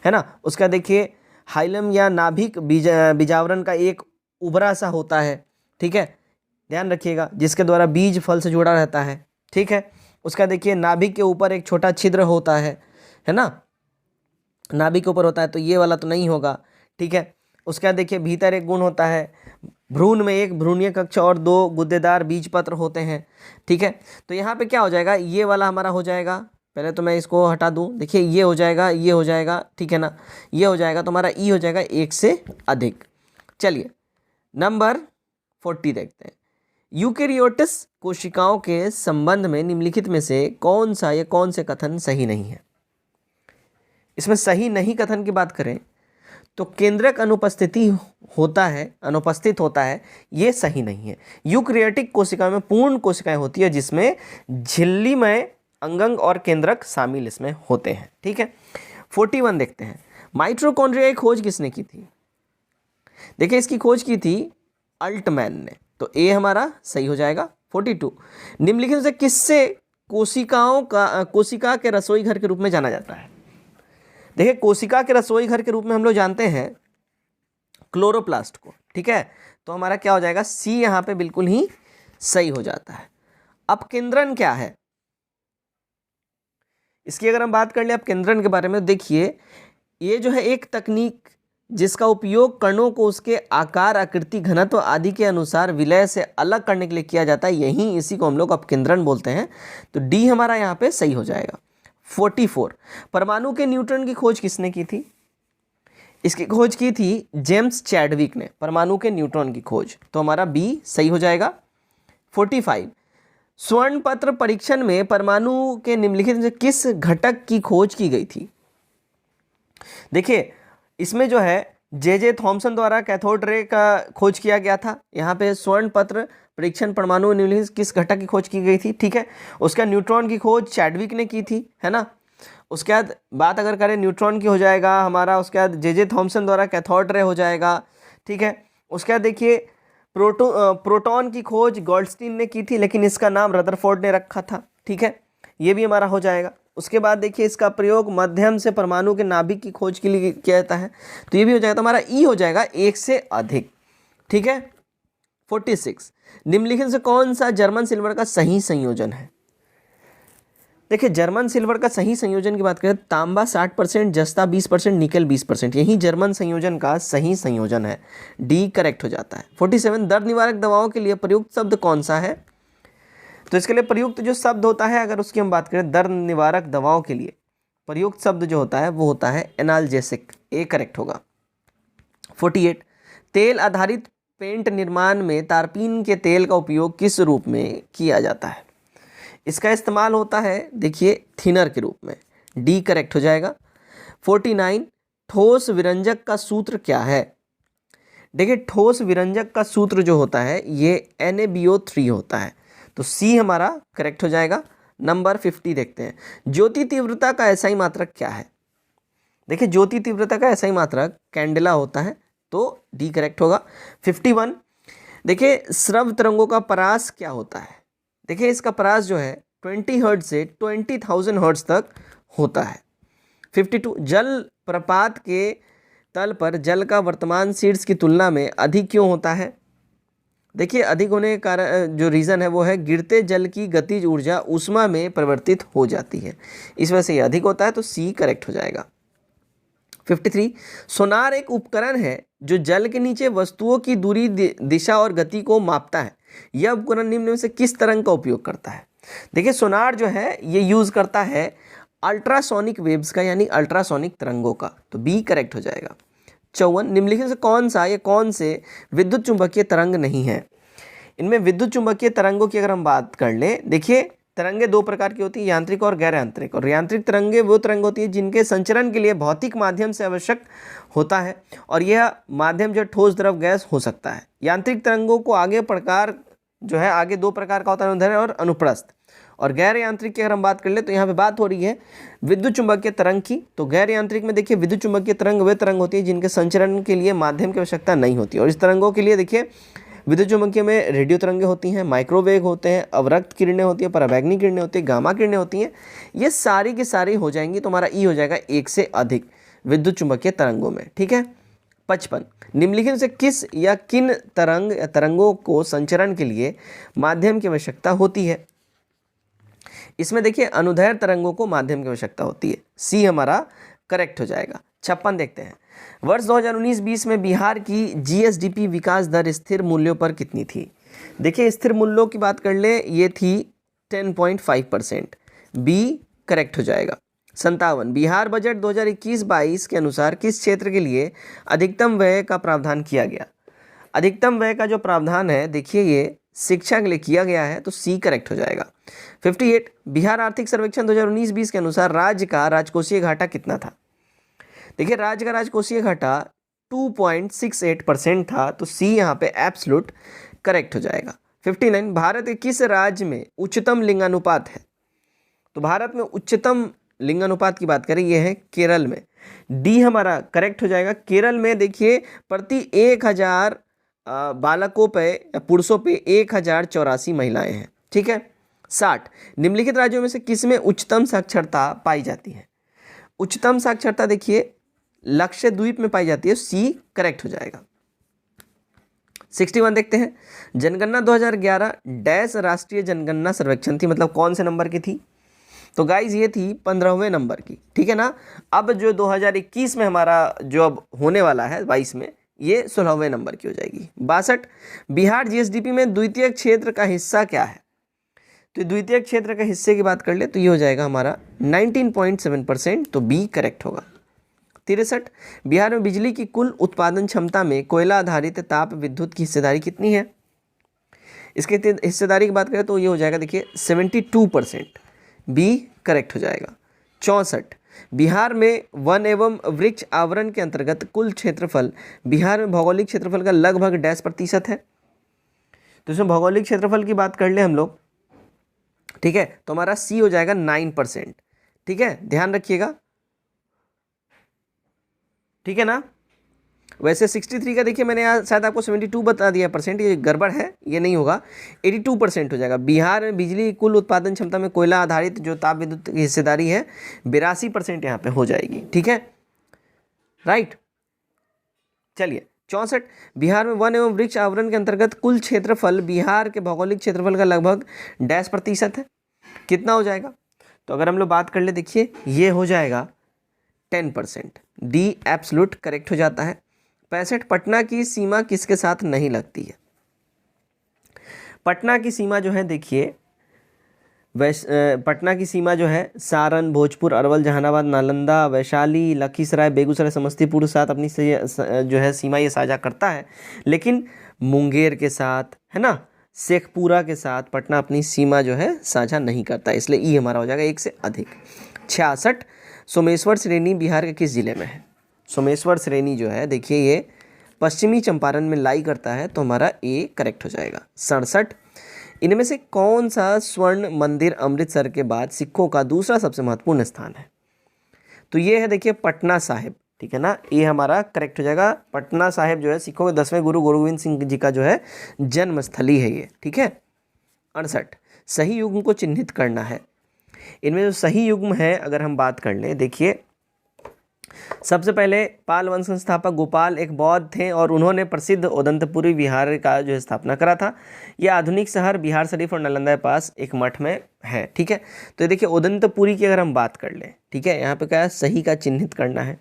ना। उसके बाद देखिए हाइलम या नाभिक बीजावरण का एक उभरा सा होता है, ठीक है, ध्यान रखिएगा, जिसके द्वारा बीज फल से जुड़ा रहता है, ठीक है। उसका देखिए नाभिक के ऊपर एक छोटा छिद्र होता है ना, नाभिक के ऊपर होता है, तो ये वाला तो नहीं होगा, ठीक है। उसका देखिए भीतर एक गुण होता है, भ्रूण में एक भ्रूणीय कक्ष और 2 गुद्देदार बीज पत्र होते हैं, ठीक है। तो यहाँ पे क्या हो जाएगा, ये वाला हमारा हो जाएगा, पहले तो मैं इसको हटा दूँ, देखिए ये हो जाएगा, ये हो जाएगा, ठीक है ना, ये हो जाएगा, तो हमारा ई हो जाएगा 1 से अधिक। चलिए नंबर 40 देखते हैं। यूकेरियोटिस कोशिकाओं के संबंध में निम्नलिखित में से कौन सा या कौन से कथन सही नहीं है। इसमें सही नहीं कथन की बात करें तो केंद्रक अनुपस्थित होता है, ये सही नहीं है। यूकेरियोटिक कोशिका में पूर्ण कोशिकाएं होती है जिसमें झिल्लीमय अंगंग और केंद्रक शामिल इसमें होते हैं, ठीक है। 41 देखते हैं। माइटोकॉन्ड्रिया की खोज किसने की थी। देखिए इसकी खोज की थी अल्टमैन ने, तो ए हमारा सही हो जाएगा। 42 निम्नलिखित से किससे कोशिका के रसोई घर के रूप में जाना जाता है। देखिए कोशिका के रसोई घर के रूप में हम लोग जानते हैं क्लोरोप्लास्ट को, ठीक है, तो हमारा क्या हो जाएगा, सी यहाँ पे बिल्कुल ही सही हो जाता है। अपकेंद्रन क्या है, इसकी अगर हम बात कर ले अपकेंद्रन के बारे में, देखिए ये जो है एक तकनीक जिसका उपयोग कणों को उसके आकार, आकृति, घनत्व आदि के अनुसार विलय से अलग करने के लिए किया जाता है, यही इसी को हम लोग अपकेंद्रन बोलते हैं, तो डी हमारा यहाँ पे सही हो जाएगा। 44 परमाणु के न्यूट्रॉन की खोज किसने की थी। इसकी खोज की थी जेम्स चैडविक ने, परमाणु के न्यूट्रॉन की खोज, तो हमारा बी सही हो जाएगा। 45 स्वर्ण पत्र परीक्षण में परमाणु के निम्नलिखित में से किस घटक की खोज की गई थी। देखिए इसमें जो है जे थॉमसन द्वारा कैथोड रे का खोज किया गया था। यहाँ पे स्वर्ण पत्र परीक्षण परमाणु निम्नलिखित किस घटक की खोज की गई थी, ठीक है। उसका न्यूट्रॉन की खोज चैडविक ने की थी, है ना। उसके बाद बात अगर करें न्यूट्रॉन की हो जाएगा हमारा, उसके बाद जे थॉमसन द्वारा कैथोड रे हो जाएगा, ठीक है। उसके बाद देखिए प्रोटॉन की खोज गोल्डस्टीन ने की थी, लेकिन इसका नाम रदरफोर्ड ने रखा था, ठीक है, ये भी हमारा हो जाएगा। उसके बाद देखिए इसका प्रयोग माध्यम से परमाणु के नाभिक की खोज के लिए किया जाता है, तो ये भी हो जाएगा, तो हमारा ई हो जाएगा 1 से अधिक, ठीक है। 46 निम्नलिखित से कौन सा जर्मन सिल्वर का सही संयोजन है। देखिए जर्मन सिल्वर का सही संयोजन की बात करें, तांबा 60%, जस्ता 20%, निकल 20%, यही जर्मन संयोजन का सही संयोजन है, डी करेक्ट हो जाता है। 47 दर्द निवारक दवाओं के लिए प्रयुक्त शब्द कौन सा है। तो इसके लिए प्रयुक्त जो शब्द होता है, अगर उसकी हम बात करें दर्द निवारक दवाओं के लिए प्रयुक्त शब्द जो होता है वो होता है एनाल्जेसिक, ए करेक्ट होगा। 48 तेल आधारित पेंट निर्माण में तारपीन के तेल का उपयोग किस रूप में किया जाता है। इसका इस्तेमाल होता है देखिए थिनर के रूप में, डी करेक्ट हो जाएगा। 49 ठोस विरंजक का सूत्र क्या है। देखिए ठोस विरंजक का सूत्र जो होता है ये NaBO3 होता है, तो सी हमारा करेक्ट हो जाएगा। नंबर 50 देखते हैं। ज्योति तीव्रता का एसआई मात्रक क्या है। देखिए ज्योति तीव्रता का एसआई मात्रक कैंडेला होता है, तो डी करेक्ट होगा। 51 देखिए स्रव तरंगों का परास क्या होता है। देखिए इसका परास जो है 20 हर्ट्ज से 20,000 हर्ट्ज तक होता है। 52 जल प्रपात के तल पर जल का वर्तमान शीर्ष की तुलना में अधिक क्यों होता है। देखिए अधिक होने के कारण जो रीज़न है वो है गिरते जल की गतिज ऊर्जा ऊष्मा में परिवर्तित हो जाती है, इस वजह से ये अधिक होता है, तो सी करेक्ट हो जाएगा। 53 सोनार एक उपकरण है जो जल के नीचे वस्तुओं की दूरी, दिशा और गति को मापता है। यह उपकरण निम्न में से किस तरंग का उपयोग करता है। देखिए सोनार जो है ये यूज़ करता है अल्ट्रासोनिक वेव्स का, यानी अल्ट्रासोनिक तरंगों का, तो बी करेक्ट हो जाएगा। 54 निम्नलिखित से कौन सा या कौन से विद्युत चुंबकीय तरंग नहीं है। इनमें विद्युत चुंबकीय तरंगों की अगर हम बात कर लें, देखिए तरंगे 2 प्रकार की होती है, यांत्रिक और गैर यांत्रिक। और यांत्रिक तरंगे वो तरंग होती है जिनके संचरण के लिए भौतिक माध्यम से आवश्यक होता है, और यह माध्यम जो ठोस द्रव गैस हो सकता है। यांत्रिक तरंगों को आगे प्रकार जो है आगे 2 प्रकार का होता है, अनुदैर्ध्य और अनुप्रस्थ। और गैर यांत्रिक की अगर हम बात कर ले तो यहाँ पे बात हो रही है विद्युत चुंबकीय तरंग की। तो गैर यांत्रिक में देखिए विद्युत चुंबकीय तरंग वे तरंग होती है जिनके संचरण के लिए माध्यम की आवश्यकता नहीं होती, और इस तरंगों के लिए देखिए विद्युत चुम्बकीय में रेडियो तरंगे होती हैं, माइक्रोवेव होते हैं, अवरक्त किरणें होती हैं, पराबैंगनी किरणें होती हैं, गामा किरणें होती हैं। ये सारी की सारी हो जाएंगी, तो हमारा ई हो जाएगा एक से अधिक विद्युत चुम्बकीय तरंगों में। ठीक है। 55, निम्नलिखित में से किस या किन तरंगों को संचरण के लिए माध्यम की आवश्यकता होती है? इसमें देखिए अनुदैर्घ्य तरंगों को माध्यम की आवश्यकता होती है, सी हमारा करेक्ट हो जाएगा। 56 देखते हैं, वर्ष 2019-20 में बिहार की जीएसडीपी विकास दर स्थिर मूल्यों पर कितनी थी? देखिए स्थिर मूल्यों की बात कर ले, ये थी 10.5%, बी करेक्ट हो जाएगा। 57, बिहार बजट 2021-22 के अनुसार किस क्षेत्र के लिए अधिकतम व्यय का प्रावधान किया गया? अधिकतम व्यय का जो प्रावधान है देखिए ये शिक्षा के लिए किया गया है, तो सी करेक्ट हो जाएगा। 58, बिहार आर्थिक सर्वेक्षण 2019-20 के अनुसार राज्य का राजकोषीय घाटा कितना था? देखिए राज्य का राजकोषीय घाटा 2.68% था, तो सी यहाँ पे एब्सोल्यूट करेक्ट हो जाएगा। 59, भारत के किस राज्य में उच्चतम लिंगानुपात है? तो भारत में उच्चतम लिंगानुपात की बात करें, ये है केरल में, डी हमारा करेक्ट हो जाएगा। केरल में देखिए प्रति 1000 बालकों पे या पुरुषों पे 1084 महिलाएं हैं। ठीक है। 60, निम्नलिखित राज्यों में से किसमें उच्चतम साक्षरता पाई जाती है? उच्चतम साक्षरता देखिए लक्षद्वीप में पाई जाती है, सी करेक्ट हो जाएगा। 61 देखते हैं, जनगणना 2011 डैश राष्ट्रीय जनगणना सर्वेक्षण थी, मतलब कौन से नंबर की थी? तो गाइज ये थी 15वें नंबर की। ठीक है ना। अब जो 2021 में हमारा जो अब होने वाला है 22 में, ये 16वें नंबर की हो जाएगी। 62, बिहार जीएसडीपी में द्वितीय क्षेत्र का हिस्सा क्या है? तो द्वितीय क्षेत्र के हिस्से की बात कर ले तो ये हो जाएगा हमारा 19.7%, तो बी करेक्ट होगा। 63, बिहार में बिजली की कुल उत्पादन क्षमता में कोयला आधारित ताप विद्युत की हिस्सेदारी कितनी है? इसके हिस्सेदारी की बात करें तो ये हो जाएगा देखिए 72%, बी करेक्ट हो जाएगा। 64, बिहार में वन एवं वृक्ष आवरण के अंतर्गत कुल क्षेत्रफल बिहार में भौगोलिक क्षेत्रफल का लगभग डैश प्रतिशत है? तो इसमें भौगोलिक क्षेत्रफल की बात कर ले हम लोग, ठीक है, तो हमारा सी हो जाएगा 9%। ठीक है, ध्यान रखिएगा। ठीक है ना। वैसे 63 का देखिए मैंने यहाँ शायद आपको 72 बता दिया परसेंट, ये गड़बड़ है, ये नहीं होगा, 82% हो जाएगा। बिहार में बिजली कुल उत्पादन क्षमता में कोयला आधारित जो ताप विद्युत की हिस्सेदारी है 82% यहाँ पे हो जाएगी। ठीक है, राइट। चलिए 64, बिहार में वन एवं वृक्ष आवरण के अंतर्गत कुल क्षेत्रफल बिहार के भौगोलिक क्षेत्रफल का लगभग डैश प्रतिशत है, कितना हो जाएगा? तो अगर हम लोग बात कर ले देखिए ये हो जाएगा 10%, डी एब्सोल्यूट करेक्ट हो जाता है। 65, पटना की सीमा किसके साथ नहीं लगती है? पटना की सीमा जो है देखिए पटना की सीमा जो है सारण, भोजपुर, अरवल, जहानाबाद, नालंदा, वैशाली, लखीसराय, बेगूसराय, समस्तीपुर के साथ अपनी जो है सीमा ये साझा करता है, लेकिन मुंगेर के साथ, है ना, शेखपुरा के साथ पटना अपनी सीमा जो है साझा नहीं करता, इसलिए ई हमारा हो जाएगा एक से अधिक। 66, सोमेश्वर श्रेणी बिहार के किस जिले में है? सोमेश्वर श्रेणी जो है देखिए ये पश्चिमी चंपारण में लाई करता है, तो हमारा ए करेक्ट हो जाएगा। 67, इनमें से कौन सा स्वर्ण मंदिर अमृतसर के बाद सिखों का दूसरा सबसे महत्वपूर्ण स्थान है? तो ये है देखिए पटना साहिब। ठीक है ना, ये हमारा करेक्ट हो जाएगा। पटना साहिब जो है सिखों के 10वें गुरु गोविंद सिंह जी का जो है जन्मस्थली है ये। ठीक है। 68, सही युग्म को चिन्हित करना है। इनमें जो सही युग्म है अगर हम बात कर लें, देखिए सबसे पहले पाल वंश संस्थापक गोपाल एक बौद्ध थे और उन्होंने प्रसिद्ध उदंतपुरी विहार का जो स्थापना करा था। यह आधुनिक शहर बिहार शरीफ और नालंदा के पास एक मठ में है। ठीक है, तो ये देखिए उदंतपुरी की अगर हम बात कर लें, ठीक है, यहाँ पे क्या है, सही का चिन्हित करना है।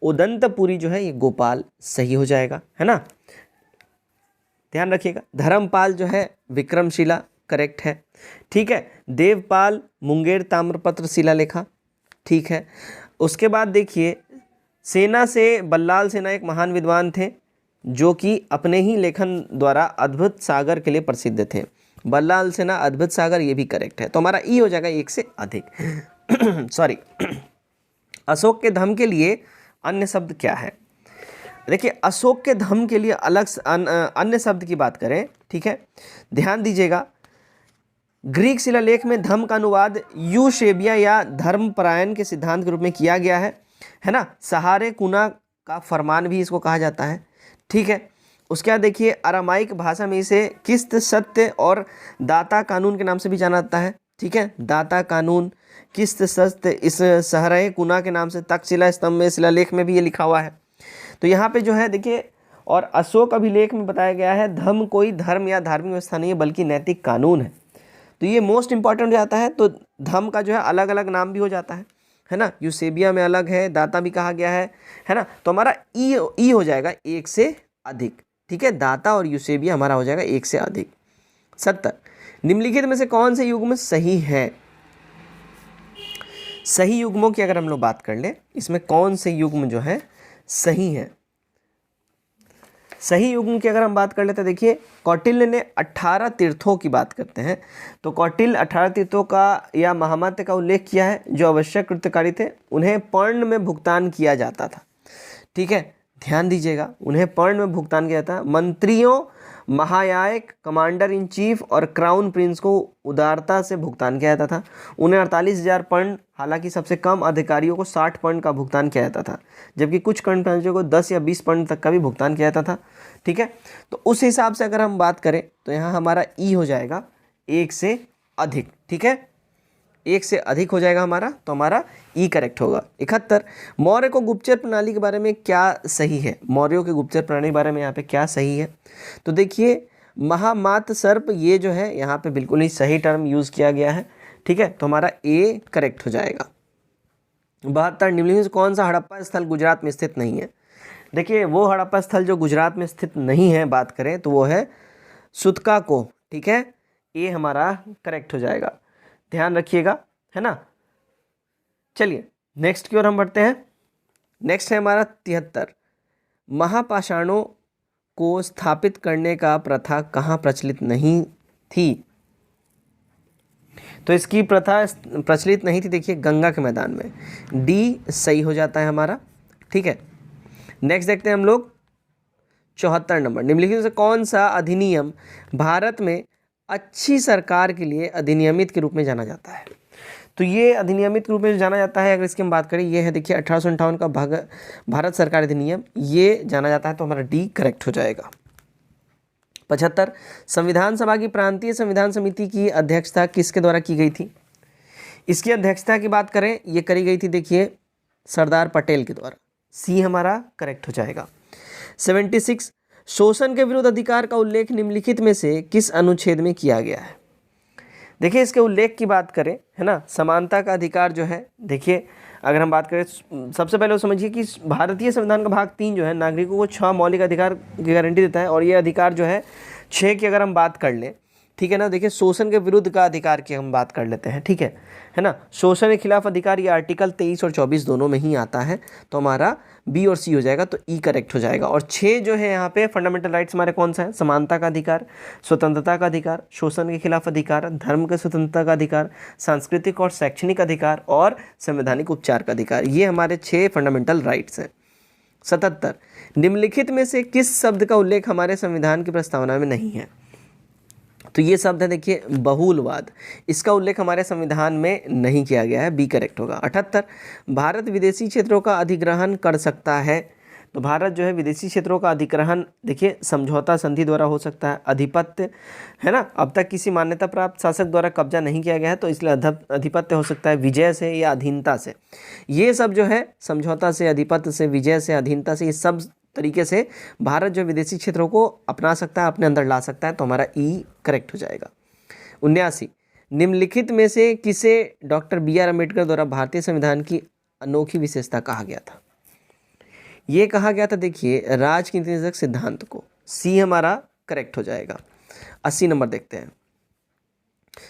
उदंतपुरी जो है ये गोपाल सही हो जाएगा, है ना, ध्यान रखिएगा। धर्मपाल जो है विक्रमशिला करेक्ट है। ठीक है, देवपाल मुंगेर ताम्रपत्र शिलालेखा, ठीक है। उसके बाद देखिए सेना से बल्लाल सेना एक महान विद्वान थे जो कि अपने ही लेखन द्वारा अद्भुत सागर के लिए प्रसिद्ध थे। बल्लाल सेना अद्भुत सागर, ये भी करेक्ट है, तो हमारा ई हो जाएगा एक से अधिक। सॉरी। अशोक के धम के लिए अन्य शब्द क्या है? देखिए अशोक के धम के लिए अलग अन्य शब्द की बात करें, ठीक है, ध्यान दीजिएगा। ग्रीक शिलालेख में धम का अनुवाद यूशेबिया या धर्मपरायण के सिद्धांत के रूप में किया गया है ना। सहारे कुना का फरमान भी इसको कहा जाता है। ठीक है, उसके बाद देखिए अरामाइक भाषा में इसे किस्त सत्य और दाता कानून के नाम से भी जाना जाता है। ठीक है, दाता कानून, किस्त सत्य, इस सहरय कुना के नाम से, तक्षशिला स्तंभ में, शिलालेख में भी ये लिखा हुआ है। तो यहाँ पे जो है देखिए, और अशोक अभिलेख में बताया गया है धम्म कोई धर्म या धार्मिक व्यवस्था नहीं है बल्कि नैतिक कानून है। तो ये मोस्ट इंपॉर्टेंट हो जाता है। तो धम्म का जो है अलग अलग नाम भी हो जाता है ना, यूसेबिया में अलग है, दाता भी कहा गया है ना। तो हमारा ई हो जाएगा एक से अधिक। ठीक है, दाता और यूसेबिया हमारा हो जाएगा एक से अधिक। 70 निम्नलिखित में से कौन से युग्म सही है? सही युग्मों की अगर हम लोग बात कर ले, इसमें कौन से युग्म जो है सही है? सही युग्म की अगर हम बात कर लेते हैं, देखिए कौटिल्य ने 18 तीर्थों की बात करते हैं। तो कौटिल्य 18 तीर्थों का या महामत्य का उल्लेख किया है जो आवश्यक कृत्यकारी थे, उन्हें पर्ण में भुगतान किया जाता था। ठीक है, ध्यान दीजिएगा, उन्हें पर्ण में भुगतान किया जाता। मंत्रियों, महायायक, कमांडर इन चीफ और क्राउन प्रिंस को उदारता से भुगतान किया जाता था। उन्हें 48,000 पर्ण, हालांकि सबसे कम अधिकारियों को 60 पर्ण का भुगतान किया जाता था, जबकि कुछ कर्मचारियों को 10 या 20 पर्ण तक का भी भुगतान किया जाता था। ठीक है, तो उस हिसाब से अगर हम बात करें तो यहाँ हमारा ई हो जाएगा एक से अधिक। ठीक है, एक से अधिक हो जाएगा हमारा, तो हमारा ई करेक्ट होगा। 71 मौर्य को गुप्तचर प्रणाली के बारे में क्या सही है? मौर्यों के गुप्तचर प्रणाली के बारे में यहाँ पे क्या सही है? तो देखिए महामात सर्प, ये जो है यहाँ पे बिल्कुल ही सही टर्म यूज़ किया गया है। ठीक है, तो हमारा ए करेक्ट हो जाएगा। 72 निम्नलिखित से कौन सा हड़प्पा स्थल गुजरात में स्थित नहीं है? देखिए वो हड़प्पा स्थल जो गुजरात में स्थित नहीं है बात करें तो वो है सुतका को। ठीक है, ए हमारा करेक्ट हो जाएगा, ध्यान रखिएगा, है ना। चलिए नेक्स्ट की ओर हम बढ़ते हैं। नेक्स्ट है हमारा 73 महापाषाणों को स्थापित करने का प्रथा कहाँ प्रचलित नहीं थी? तो इसकी प्रथा प्रचलित नहीं थी, देखिए गंगा के मैदान में। डी सही हो जाता है हमारा। ठीक है, नेक्स्ट देखते हैं हम लोग 74 नंबर निम्नलिखित से कौन सा अधिनियम भारत में अच्छी सरकार के लिए अधिनियमित के रूप में जाना जाता है? तो ये अधिनियमित के रूप में जाना जाता है, अगर इसकी हम बात करें, ये है देखिए 1858 का भारत सरकार अधिनियम, ये जाना जाता है, तो हमारा डी करेक्ट हो जाएगा। 75 संविधान सभा की प्रांतीय संविधान समिति की अध्यक्षता किसके द्वारा की गई थी? इसकी अध्यक्षता की बात करें, ये करी गई थी देखिए सरदार पटेल के द्वारा। सी हमारा करेक्ट हो जाएगा। 76 शोषण के विरुद्ध अधिकार का उल्लेख निम्नलिखित में से किस अनुच्छेद में किया गया है? देखिए इसके उल्लेख की बात करें, है ना, समानता का अधिकार जो है, देखिए अगर हम बात करें, सबसे पहले वो समझिए कि भारतीय संविधान का भाग 3 जो है नागरिकों को 6 मौलिक अधिकार की गारंटी देता है, और ये अधिकार जो है 6 की अगर हम बात कर लें, ठीक है ना, देखिए शोषण के विरुद्ध का अधिकार की हम बात कर लेते हैं। ठीक है ना, शोषण के खिलाफ अधिकार ये आर्टिकल 23 और 24 दोनों में ही आता है, तो हमारा बी और सी हो जाएगा, तो ई करेक्ट हो जाएगा। और 6 जो है यहाँ पे फंडामेंटल राइट्स हमारे कौन सा है? समानता का अधिकार, स्वतंत्रता का अधिकार, शोषण के खिलाफ अधिकार, धर्म के स्वतंत्रता का अधिकार, सांस्कृतिक और शैक्षणिक अधिकार और संवैधानिक उपचार का अधिकार, ये हमारे 6 फंडामेंटल राइट्स हैं। 77 निम्नलिखित में से किस शब्द का उल्लेख हमारे संविधान की प्रस्तावना में नहीं है? तो ये शब्द है देखिए बहुलवाद, इसका उल्लेख हमारे संविधान में नहीं किया गया है, बी करेक्ट होगा। 78 भारत विदेशी क्षेत्रों का अधिग्रहण कर सकता है? तो भारत जो है विदेशी क्षेत्रों का अधिग्रहण देखिए समझौता संधि द्वारा हो सकता है, अधिपत्य, है ना, अब तक किसी मान्यता प्राप्त शासक द्वारा कब्जा नहीं किया गया है, तो इसलिए अधिपत्य हो सकता है, विजय से या अधीनता से। ये सब जो है समझौता से, अधिपत्य से, विजय से, अधीनता से, ये सब तरीके से भारत जो विदेशी क्षेत्रों को अपना सकता है, अपने अंदर ला सकता है, तो हमारा ई करेक्ट हो जाएगा। 79 निम्नलिखित में से किसे डॉक्टर बी आर अम्बेडकर द्वारा भारतीय संविधान की अनोखी विशेषता कहा गया था? ये कहा गया था देखिए राजनीतिक सिद्धांत को, सी हमारा करेक्ट हो जाएगा। 80 नंबर देखते हैं,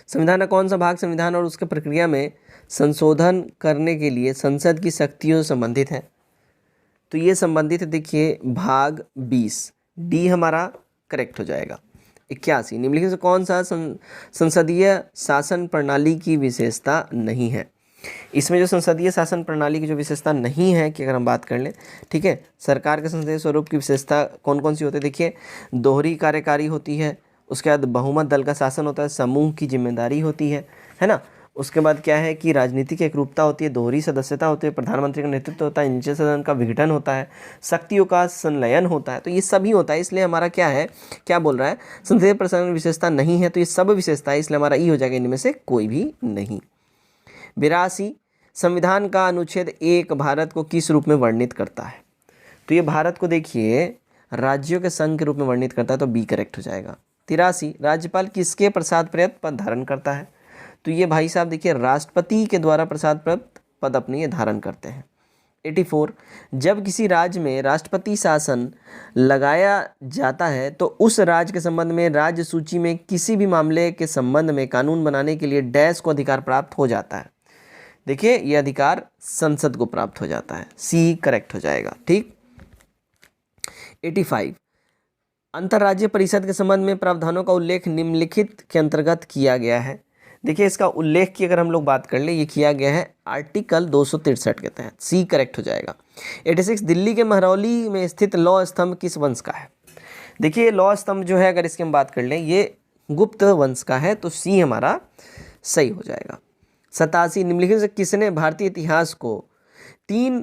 संविधान का कौन सा भाग संविधान और उसके प्रक्रिया में संशोधन करने के लिए संसद की शक्तियों से संबंधित है? तो ये संबंधित है देखिए भाग 20, डी हमारा करेक्ट हो जाएगा। 81 निम्नलिखित से कौन सा संसदीय शासन प्रणाली की विशेषता नहीं है? इसमें जो संसदीय शासन प्रणाली की जो विशेषता नहीं है कि अगर हम बात कर लें, ठीक है, सरकार के संसदीय स्वरूप की विशेषता कौन कौन सी होती है? देखिए दोहरी कार्यकारी होती है, उसके बाद बहुमत दल का शासन होता है, समूह की जिम्मेदारी होती है ना, उसके बाद क्या है कि राजनीति की एकरूपता होती है, दोहरी सदस्यता होती है, प्रधानमंत्री का नेतृत्व होता है, निचले सदन का विघटन होता है, शक्तियों का संलयन होता है। तो ये सभी होता है, इसलिए हमारा क्या है, क्या बोल रहा है, संसदीय प्रशासन विशेषता नहीं है, तो ये सब विशेषता है, इसलिए हमारा ई हो जाएगा इनमें से कोई भी नहीं। 82 संविधान का अनुच्छेद 1 भारत को किस रूप में वर्णित करता है? तो ये भारत को देखिए राज्यों के संघ के रूप में वर्णित करता है, तो बी करेक्ट हो जाएगा। 83 राज्यपाल किसके प्रसाद प्राप्त पद धारण करता है? तो ये भाई साहब देखिए राष्ट्रपति के द्वारा प्रसाद प्राप्त पद अपने ये धारण करते हैं। 84 जब किसी राज्य में राष्ट्रपति शासन लगाया जाता है तो उस राज्य के संबंध में राज्य सूची में किसी भी मामले के संबंध में कानून बनाने के लिए डैश को अधिकार प्राप्त हो जाता है। देखिए ये अधिकार संसद को प्राप्त हो जाता है, सी करेक्ट हो जाएगा। ठीक। 85 अंतर्राज्यीय परिषद के संबंध में प्रावधानों का उल्लेख निम्नलिखित के अंतर्गत किया गया है। देखिए इसका उल्लेख की अगर हम लोग बात कर ले, ये किया गया है आर्टिकल 263 के तहत, सी करेक्ट हो जाएगा। 86 दिल्ली के महरौली में स्थित लौह स्तंभ किस वंश का है? देखिए लौह स्तंभ जो है अगर इसकी हम बात कर लें ये गुप्त वंश का है, तो सी हमारा सही हो जाएगा। 87 निम्नलिखित से किसने भारतीय इतिहास को 3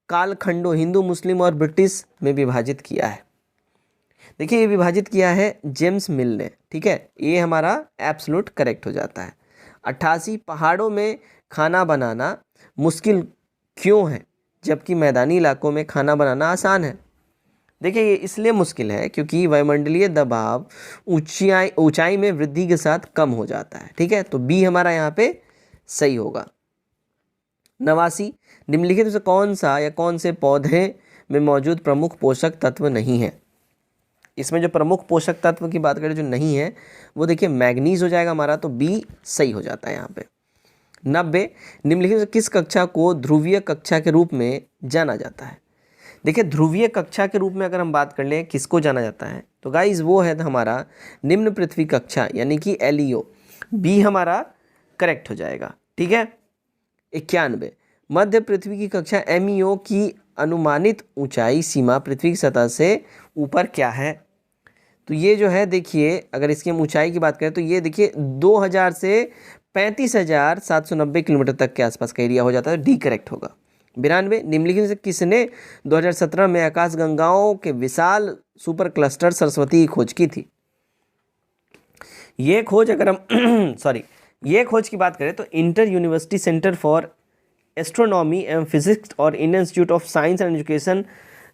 कालखंडों हिंदू, मुस्लिम और ब्रिटिश में विभाजित किया है? देखिए ये विभाजित किया है जेम्स मिल ने। ठीक है, ये हमारा एब्सोल्यूट करेक्ट हो जाता है। 88 पहाड़ों में खाना बनाना मुश्किल क्यों है जबकि मैदानी इलाकों में खाना बनाना आसान है? देखिए ये इसलिए मुश्किल है क्योंकि वायुमंडलीय दबाव ऊंचाई में वृद्धि के साथ कम हो जाता है। ठीक है, तो बी हमारा यहाँ पे सही होगा। 89 निम्नलिखित से कौन सा या कौन से पौधे में मौजूद प्रमुख पोषक तत्व नहीं है? इसमें जो प्रमुख पोषक तत्व की बात करें जो नहीं है वो देखिए मैग्नीज हो जाएगा हमारा, तो बी सही हो जाता है यहाँ पे। 90 निम्नलिखित से किस कक्षा को ध्रुवीय कक्षा के रूप में जाना जाता है? देखिए ध्रुवीय कक्षा के रूप में अगर हम बात कर लें किसको जाना जाता है, तो गाइज वो है हमारा निम्न पृथ्वी कक्षा यानी कि एलईओ, बी हमारा करेक्ट हो जाएगा। ठीक है। 91 मध्य पृथ्वी की कक्षा एमईओ की अनुमानित ऊंचाई सीमा पृथ्वी की सतह से ऊपर क्या है? तो ये जो है देखिए अगर इसकी हम ऊंचाई की बात करें तो ये देखिए 2000 से 35,790 किलोमीटर तक के आसपास का एरिया हो जाता है, डी करेक्ट होगा। 92 निम्नलिखित से किसने 2017 में आकाशगंगाओं के विशाल सुपर क्लस्टर सरस्वती की खोज की थी? ये खोज अगर हम ये खोज की बात करें तो inter university centre for astronomy एवं फिजिक्स और Indian institute of science and education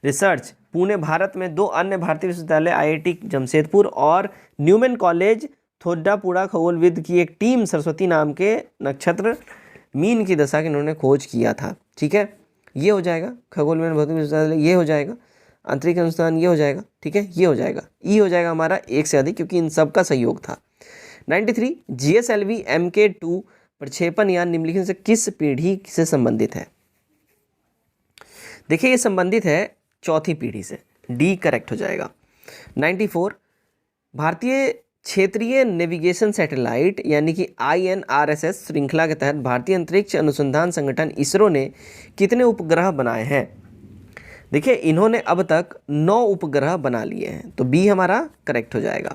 research Pune Bharat में 2 अन्य भारतीय विश्वविद्यालय आईआईटी जमशेदपुर और न्यूमैन कॉलेज थोडापुरा खगोलविद की एक टीम सरस्वती नाम के नक्षत्र मीन की दशा की इन्होंने खोज किया था। ठीक है, ये हो जाएगा खगोल में भौतिक विश्वविद्यालय, ये हो जाएगा अंतरिक्ष अनुसंधान, ये हो जाएगा। ठीक है, ये हो जाएगा, ई हो जाएगा हमारा एक से अधिक क्योंकि इन सब का सहयोग था। 93 GSLV MK2 प्रक्षेपण यान निम्नलिखित से किस पीढ़ी से संबंधित है? देखिए ये संबंधित है चौथी पीढ़ी से, डी करेक्ट हो जाएगा। 94 भारतीय क्षेत्रीय नेविगेशन सैटेलाइट यानी कि INRSS श्रृंखला के तहत भारतीय अंतरिक्ष अनुसंधान संगठन इसरो ने कितने उपग्रह बनाए हैं? देखिए इन्होंने अब तक 9 उपग्रह बना लिए हैं, तो बी हमारा करेक्ट हो जाएगा।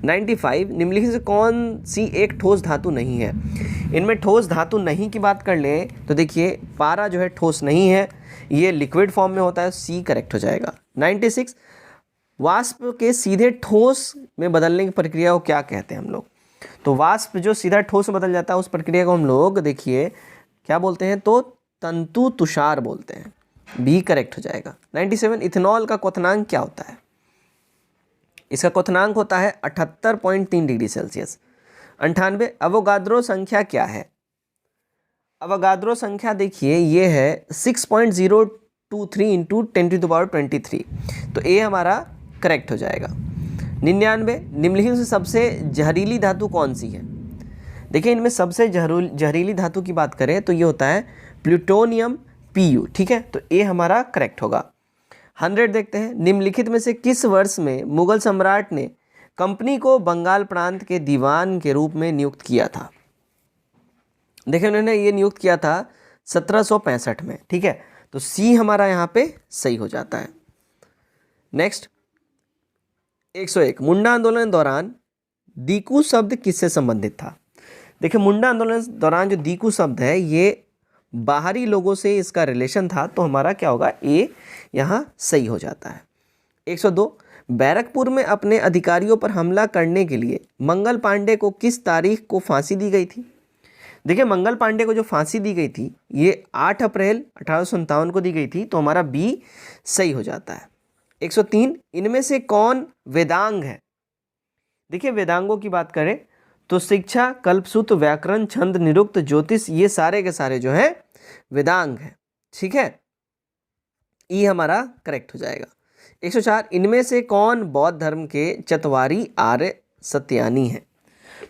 95 निम्नलिखित से कौन सी एक ठोस धातु नहीं है? इनमें ठोस धातु नहीं की बात कर लें तो देखिए पारा जो है ठोस नहीं है, ये लिक्विड फॉर्म में होता है, सी करेक्ट हो जाएगा। 96 वाष्प के सीधे ठोस में बदलने की प्रक्रिया को क्या कहते हैं हम लोग? तो वाष्प जो सीधा ठोस में बदल जाता है उस प्रक्रिया को हम लोग देखिए क्या बोलते हैं, तो तंतु तुषार बोलते हैं, बी करेक्ट हो जाएगा। 97 इथेनॉल का क्वथनांक क्या होता है? इसका क्वथनांक होता है 78.3 डिग्री सेल्सियस। 98 अवोगाद्रो संख्या क्या है? अवोगाद्रो संख्या देखिए ये है 6.023 इंटू 10⁻23, तो ये हमारा करेक्ट हो जाएगा। 99 निम्नलिखित से सबसे जहरीली धातु कौन सी है? देखिए इनमें सबसे जहरीली धातु की बात करें तो ये होता है प्लूटोनियम Pu। ठीक है, तो ये हमारा करेक्ट होगा। 100 देखते हैं निम्नलिखित में से किस वर्ष में मुगल सम्राट ने कंपनी को बंगाल प्रांत के दीवान के रूप में नियुक्त किया था? देखिए उन्होंने ये नियुक्त किया था 1765 में। ठीक है, तो सी हमारा यहाँ पे सही हो जाता है। नेक्स्ट 101 मुंडा आंदोलन के दौरान दीकू शब्द किससे संबंधित था? देखिए मुंडा आंदोलन के दौरान जो दीकू शब्द है ये बाहरी लोगों से इसका रिलेशन था, तो हमारा क्या होगा, ए यहाँ सही हो जाता है। 102, बैरकपुर में अपने अधिकारियों पर हमला करने के लिए मंगल पांडे को किस तारीख को फांसी दी गई थी? देखिए मंगल पांडे को जो फांसी दी गई थी ये 8 अप्रैल 1857 को दी गई थी, तो हमारा बी सही हो जाता है। 103, इनमें से कौन वेदांग है? देखिए वेदांगों की बात करें तो शिक्षा, कल्पसूत्र, व्याकरण, छंद, निरुक्त, ज्योतिष, ये सारे के सारे जो हैं वेदांग हैं। ठीक है, ई हमारा करेक्ट हो जाएगा। 104, इनमें से कौन बौद्ध धर्म के चतवारी आर्य सत्यानी है?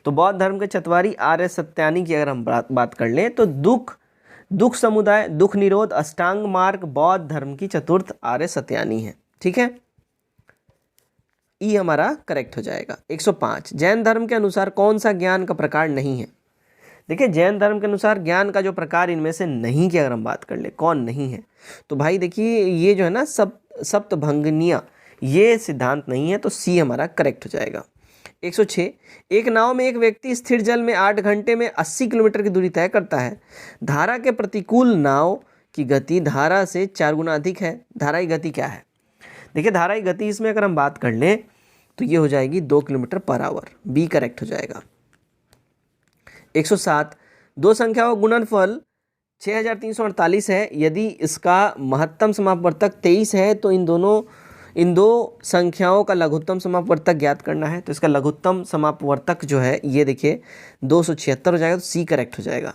तो बौद्ध धर्म के चतवारी आर्य सत्यानी की अगर हम बात कर लें तो दुख समुदाय, दुख निरोध, अष्टांग मार्ग बौद्ध धर्म की चतुर्थ आर्य सत्यानी है। ठीक है, ई हमारा करेक्ट हो जाएगा। 105, जैन धर्म के अनुसार कौन सा ज्ञान का प्रकार नहीं है? देखिए जैन धर्म के अनुसार ज्ञान का जो प्रकार इनमें से नहीं की अगर हम बात कर ले, कौन नहीं है, तो भाई देखिए ये जो है ना सप्तभंगनीय, ये सिद्धांत नहीं है, तो सी हमारा करेक्ट हो जाएगा। 106, एक नाव में एक व्यक्ति स्थिर जल में 8 घंटे में 80 किलोमीटर की दूरी तय करता है। धारा के प्रतिकूल नाव की गति धारा से 4 गुना अधिक है। धारा की गति क्या है? देखिए धारा की गति इसमें अगर हम बात कर लें तो ये हो जाएगी 2 kilometre per hour, B correct हो जाएगा। 107, दो संख्याओं का गुणनफल 6348 है। यदि इसका महत्तम समापवर्तक 23 है तो इन दो संख्याओं का लघुत्तम समापवर्तक ज्ञात करना है। तो इसका लघुत्तम समापवर्तक जो है ये देखिए 276 हो जाएगा, तो सी करेक्ट हो जाएगा।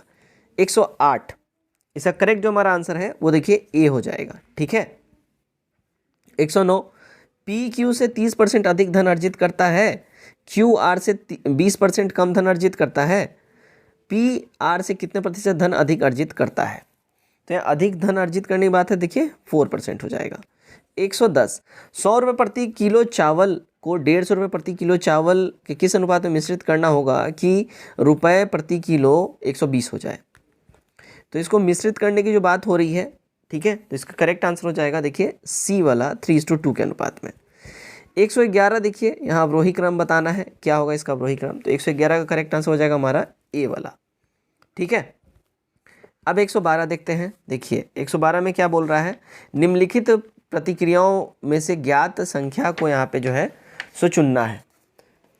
108, इसका करेक्ट जो हमारा आंसर है वो देखिए ए हो जाएगा। ठीक है। 109, पी क्यू से 30% अधिक धन अर्जित करता है, क्यू आर से 20% कम धन अर्जित करता है, पी आर से कितने प्रतिशत धन अधिक अर्जित करता है? तो यहाँ अधिक धन अर्जित करने की बात है, देखिए 4% हो जाएगा। 110, 100 रुपये प्रति किलो चावल को 150 रुपये प्रति किलो चावल के किस अनुपात में मिश्रित करना होगा कि रुपये प्रति किलो 120 हो जाए? तो इसको मिश्रित करने की जो बात हो रही है, ठीक है, तो इसका करेक्ट आंसर हो जाएगा देखिए सी वाला 3:2 के अनुपात में। 111, देखिए यहाँ अवरोही क्रम बताना है, क्या होगा इसका अवरोही क्रम? तो 111 का करेक्ट आंसर हो जाएगा हमारा ए वाला। ठीक है, अब 112 देखते हैं। देखिए 112 में क्या बोल रहा है, निम्नलिखित प्रतिक्रियाओं में से ज्ञात संख्या को यहाँ पे जो है सो चुनना है।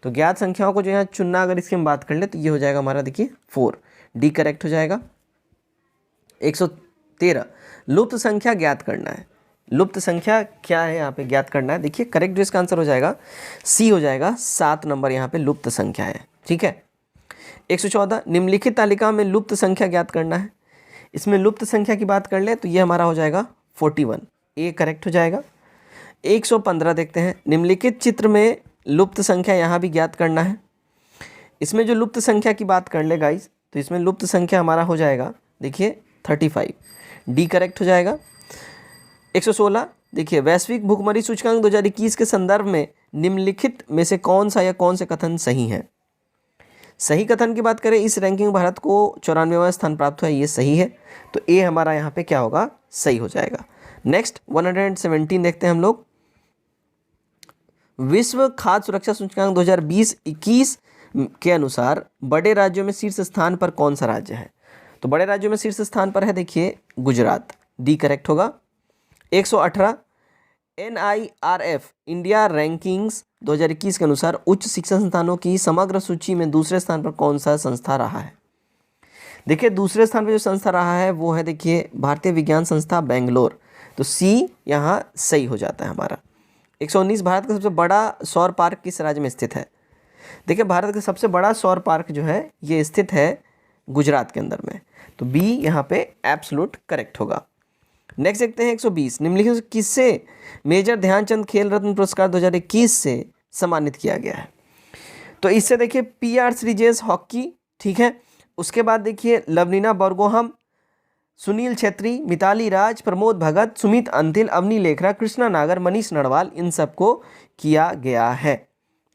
तो ज्ञात संख्याओं को जो यहाँ चुनना, अगर इसकी हम बात कर ले तो ये हो जाएगा हमारा देखिए 4, डी करेक्ट हो जाएगा। 113, लुप्त संख्या ज्ञात करना है। लुप्त संख्या क्या है यहाँ पे ज्ञात करना है? देखिए करेक्ट जो इसका आंसर हो जाएगा सी हो जाएगा, 7 नंबर यहाँ पे लुप्त संख्या है। ठीक है। 114, निम्नलिखित तालिका में लुप्त संख्या ज्ञात करना है। इसमें लुप्त संख्या की बात कर ले तो ये हमारा हो जाएगा 41, ए करेक्ट हो जाएगा। 115 देखते हैं, निम्नलिखित चित्र में लुप्त संख्या यहाँ भी ज्ञात करना है। इसमें जो लुप्त संख्या की बात कर ले गाइस, तो इसमें लुप्त संख्या हमारा हो जाएगा देखिए 35, डी करेक्ट हो जाएगा। 116, देखिए वैश्विक भुखमरी सूचकांक 2021 के संदर्भ में निम्नलिखित में से कौन सा या कौन से कथन सही है? सही कथन की बात करें, इस रैंकिंग में भारत को 94वां स्थान प्राप्त हुआ है, ये सही है, तो ए हमारा यहाँ पे क्या होगा, सही हो जाएगा। नेक्स्ट 117 देखते हैं हम लोग। विश्व खाद्य सुरक्षा सूचकांक 2020-21 के अनुसार बड़े राज्यों में शीर्ष स्थान पर कौन सा राज्य है? तो बड़े राज्यों में शीर्ष स्थान पर है देखिए गुजरात, डी करेक्ट होगा। 118, NIRF इंडिया रैंकिंग्स 2021 के अनुसार उच्च शिक्षा संस्थानों की समग्र सूची में दूसरे स्थान पर कौन सा संस्था रहा है? देखिए दूसरे स्थान पर जो संस्था रहा है वो है देखिए भारतीय विज्ञान संस्था बेंगलोर, तो सी यहाँ सही हो जाता है हमारा। 119, भारत का सबसे बड़ा सौर पार्क किस राज्य में स्थित है? देखिए भारत का सबसे बड़ा सौर पार्क जो है ये स्थित है गुजरात के अंदर में, तो बी यहाँ पे एब्सोल्यूट करेक्ट होगा। नेक्स्ट देखते हैं 120, निम्नलिखित किससे मेजर ध्यानचंद खेल रत्न पुरस्कार 2021 से सम्मानित किया गया है? तो इससे देखिए PR श्रीजेश हॉकी, ठीक है, उसके बाद देखिए लवलीना बोरगोहम, सुनील छेत्री, मिताली राज, प्रमोद भगत, सुमित अंतिल, अवनी लेखरा, कृष्णा नागर, मनीष नरवाल, इन सबको किया गया है।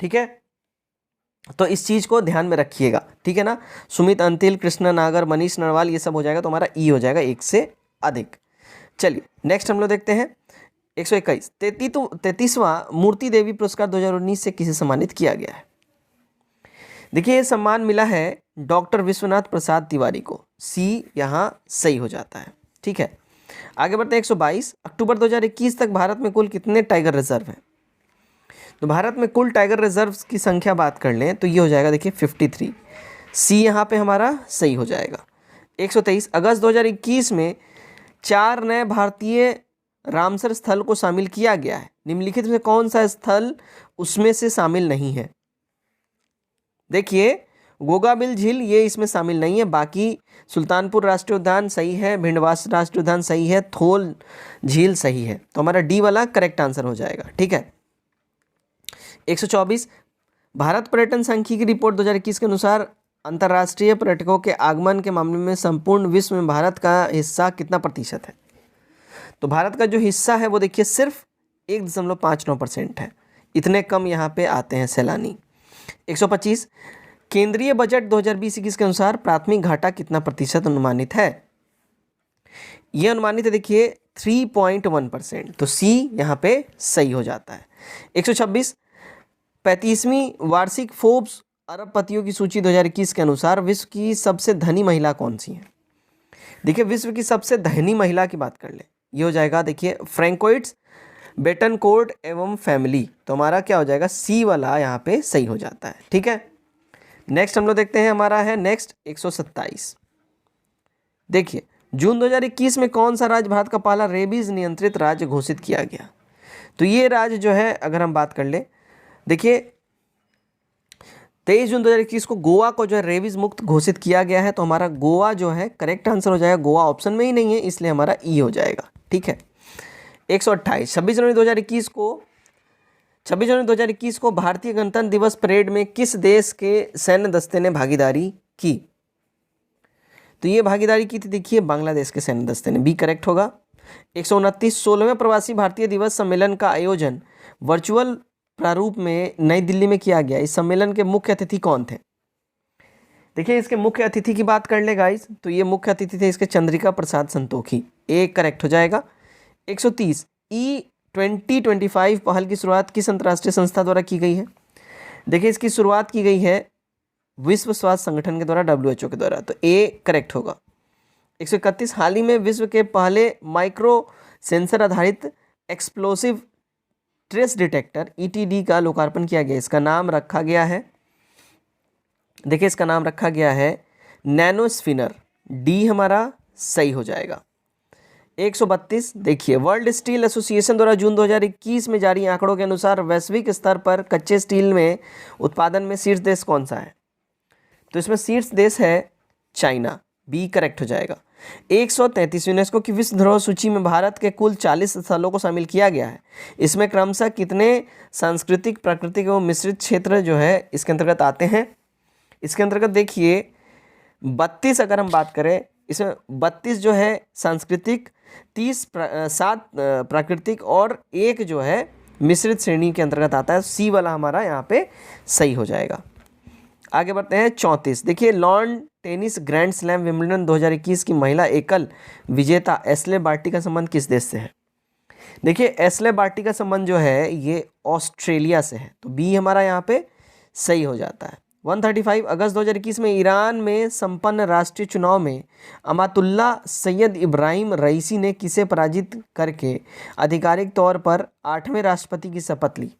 ठीक है, तो इस चीज़ को ध्यान में रखिएगा, ठीक है ना। सुमित अंतिल, कृष्णा नागर, मनीष नरवाल, ये सब हो जाएगा तो हमारा ई हो जाएगा 1 से अधिक। चलिए नेक्स्ट हम लोग देखते हैं 121, 33वां मूर्ति देवी पुरस्कार 2019 से किसे सम्मानित किया गया है? देखिए ये सम्मान मिला है डॉक्टर विश्वनाथ प्रसाद तिवारी को, सी यहाँ सही हो जाता है। ठीक है, आगे बढ़ते हैं। 122 अक्टूबर 2021 तक भारत में कुल कितने टाइगर रिजर्व हैं? तो भारत में कुल टाइगर रिजर्व्स की संख्या बात कर लें तो ये हो जाएगा देखिए 53, सी यहाँ पे हमारा सही हो जाएगा। 123 अगस्त 2021 में 4 नए भारतीय रामसर स्थल को शामिल किया गया है, निम्नलिखित में कौन सा स्थल उसमें से शामिल नहीं है? देखिए गोगाबिल झील ये इसमें शामिल नहीं है, बाकी सुल्तानपुर राष्ट्रीय उद्यान सही है, भिंडवास राष्ट्रीय उद्यान सही है, थोल झील सही है, तो हमारा डी वाला करेक्ट आंसर हो जाएगा। ठीक है, 124 भारत पर्यटन सांख्यिकी रिपोर्ट 2021 के अनुसार अंतर्राष्ट्रीय पर्यटकों के आगमन के मामले में संपूर्ण विश्व में भारत का हिस्सा कितना प्रतिशत है? तो भारत का जो हिस्सा है वो देखिए सिर्फ 1.59% है, इतने कम यहाँ पे आते हैं सैलानी। 125 केंद्रीय बजट 2020-21 के अनुसार प्राथमिक घाटा कितना प्रतिशत अनुमानित है? यह अनुमानित है देखिए 3.1%, तो सी यहाँ पे सही हो जाता है। 126 35वीं वार्षिक फोर्ब्स अरबपतियों की सूची 2021 के अनुसार विश्व की सबसे धनी महिला कौन सी है? देखिए विश्व की सबसे धनी महिला की बात कर ले, ये हो जाएगा देखिए फ्रैंकोइट्स, बेटनकोर्ट एवं फैमिली, तो हमारा क्या हो जाएगा? सी वाला यहाँ पे सही हो जाता है। ठीक है, नेक्स्ट हम लोग देखते हैं, हमारा है नेक्स्ट 127। देखिए जून 2021 में कौन सा राज्य भारत का पहला रेबीज नियंत्रित राज्य घोषित किया गया? तो ये राज्य जो है अगर हम बात कर ले, देखिए 23 जून 2021 को गोवा को जो है रेबीज मुक्त घोषित किया गया है, तो हमारा गोवा जो है करेक्ट आंसर हो जाएगा। गोवा ऑप्शन में ही नहीं है इसलिए हमारा ई हो जाएगा। ठीक है, 128 26 जनवरी 2021 को भारतीय गणतंत्र दिवस परेड में किस देश के सैन्य दस्ते ने भागीदारी की? तो ये भागीदारी की थी देखिए बांग्लादेश के सैन्य दस्ते ने, बी करेक्ट होगा। 129 16वें प्रवासी भारतीय दिवस सम्मेलन का आयोजन वर्चुअल प्रारूप में नई दिल्ली में किया गया। इस सम्मेलन के मुख्य अतिथि कौन थे? देखिए इसके मुख्य अतिथि की बात कर ले गाइस, तो ये मुख्य अतिथि थे इसके चंद्रिका प्रसाद संतोखी, ए करेक्ट हो जाएगा। 130 E2025 पहल की शुरुआत किस अंतर्राष्ट्रीय संस्था द्वारा की गई है? देखिए इसकी शुरुआत की गई है विश्व स्वास्थ्य संगठन के द्वारा, WHO के द्वारा, तो ए करेक्ट होगा। 131 हाल ही में विश्व के पहले माइक्रो सेंसर आधारित एक्सप्लोसिव ट्रेस डिटेक्टर ETD का लोकार्पण किया गया। इसका नाम रखा गया है, देखिए इसका नाम रखा गया है नैनोस्फिनर, डी हमारा सही हो जाएगा। 132 देखिए वर्ल्ड स्टील एसोसिएशन द्वारा जून 2021 में जारी आंकड़ों के अनुसार वैश्विक स्तर पर कच्चे स्टील में उत्पादन में शीर्ष देश कौन सा है? तो इसमें शीर्ष देश है चाइना, बी करेक्ट हो जाएगा। 133 यूनेस्को की विश्व धरोहर सूची में भारत के कुल 40 स्थलों को शामिल किया गया है। इसमें क्रमशः कितने सांस्कृतिक, प्राकृतिक एवं मिश्रित क्षेत्र जो है इसके अंतर्गत आते हैं? इसके अंतर्गत देखिए 32 अगर हम बात करें, इसमें 32 जो है सांस्कृतिक, 7 प्राकृतिक और 1 जो है मिश्रित श्रेणी के अंतर्गत आता है। सी वाला हमारा यहाँ पे सही हो जाएगा। आगे बढ़ते हैं 34 देखिए lawn tennis grand slam Wimbledon 2021 की महिला एकल विजेता एश्ले बार्टी का संबंध किस देश से है? देखिए एश्ले बार्टी का संबंध जो है ये ऑस्ट्रेलिया से है, तो बी हमारा यहाँ पे सही हो जाता है। 135 अगस्त 2021 में ईरान में संपन्न राष्ट्रीय चुनाव में अमातुल्ला सैयद इब्राहिम रईसी ने किसे पराजित करके आधिकारिक तौर पर 8वें राष्ट्रपति की शपथ ली?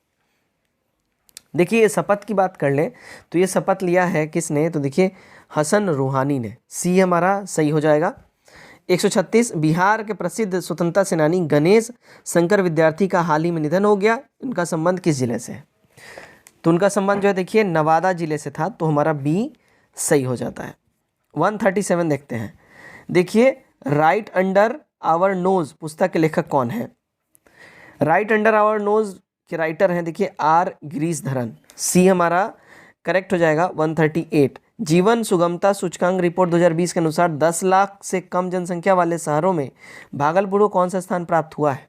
देखिए ये शपथ की बात कर लें तो ये शपथ लिया है किसने? तो देखिए हसन रूहानी ने, सी हमारा सही हो जाएगा। 136 बिहार के प्रसिद्ध स्वतंत्रता सेनानी गणेश शंकर विद्यार्थी का हाल ही में निधन हो गया। उनका संबंध किस जिले से है? तो उनका संबंध जो है देखिए नवादा जिले से था, तो हमारा बी सही हो जाता है। 137 देखते हैं, देखिए राइट अंडर आवर नोज पुस्तक के लेखक कौन है? राइट अंडर आवर नोज के राइटर हैं देखिए आर गिरीशधरन, सी हमारा करेक्ट हो जाएगा। 138 जीवन सुगमता सूचकांक रिपोर्ट 2020 के अनुसार 10 लाख से कम जनसंख्या वाले शहरों में भागलपुर को कौन सा स्थान प्राप्त हुआ है?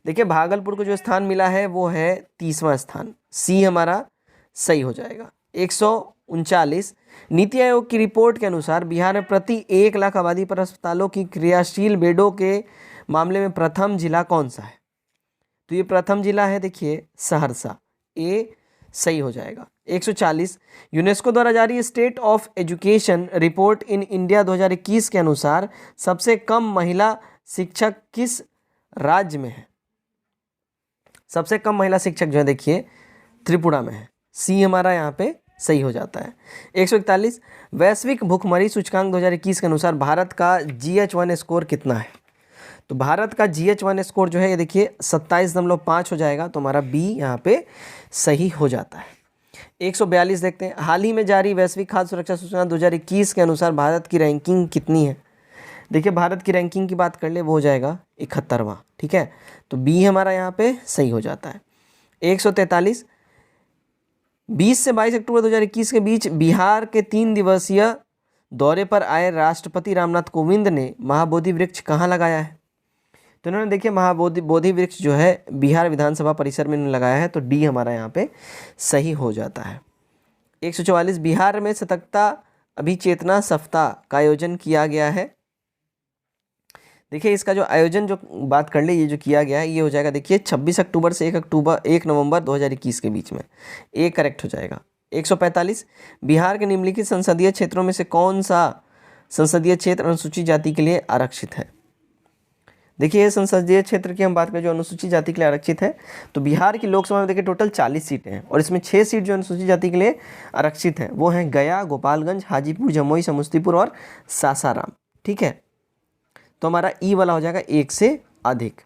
देखिए भागलपुर को जो स्थान मिला है वो है 30वां स्थान, सी हमारा सही हो जाएगा। 139 नीति आयोग की रिपोर्ट के अनुसार बिहार में प्रति 1 लाख आबादी पर अस्पतालों की क्रियाशील बेडों के मामले में प्रथम जिला कौन सा है? तो ये प्रथम जिला है देखिए सहरसा, ए सही हो जाएगा। 140 यूनेस्को द्वारा जारी state of education report in India 2021 के अनुसार सबसे कम महिला शिक्षक किस राज्य में है? सबसे कम महिला शिक्षक जो है देखिए त्रिपुरा में है। सी हमारा यहाँ पे सही हो जाता है। 141 वैश्विक भुखमरी सूचकांक 2021 के अनुसार भारत का GH1 स्कोर कितना है? तो भारत का GH1 स्कोर जो है ये देखिए 27.5 हो जाएगा, तो हमारा बी यहाँ पे सही हो जाता है। 142 देखते हैं, हाल ही में जारी वैश्विक खाद्य सुरक्षा सूचना 2021 के अनुसार भारत की रैंकिंग कितनी है? देखिए भारत की रैंकिंग की बात कर ले वो हो जाएगा 71वां, ठीक है, तो बी हमारा यहाँ पे सही हो जाता है। 143 20 से 22 अक्टूबर 2021 के बीच बिहार के 3 दिवसीय दौरे पर आए राष्ट्रपति रामनाथ कोविंद ने महाबोधि वृक्ष कहाँ लगाया है? तो इन्होंने देखिए बोधि वृक्ष जो है बिहार विधानसभा परिसर में इन्होंने लगाया है, तो डी हमारा यहाँ पे सही हो जाता है। 144 बिहार में सतर्कता अभिचेतना सप्ताह का आयोजन किया गया है। देखिए इसका जो आयोजन जो बात कर ले ये जो किया गया है ये हो जाएगा देखिए 26 अक्टूबर से 1 नवंबर 2021 के बीच में, ए करेक्ट हो जाएगा। 145 बिहार के निम्नलिखित संसदीय क्षेत्रों में से कौन सा संसदीय क्षेत्र अनुसूचित जाति के लिए आरक्षित है? देखिए ये संसदीय क्षेत्र की हम बात करें जो अनुसूचित जाति के लिए आरक्षित है, तो बिहार की लोकसभा में देखिए टोटल 40 सीटें हैं और इसमें 6 सीट जो अनुसूचित जाति के लिए आरक्षित हैं वो हैं गया, गोपालगंज, हाजीपुर, जमुई, समस्तीपुर और सासाराम, ठीक है, तो हमारा ई वाला हो जाएगा 1 से अधिक।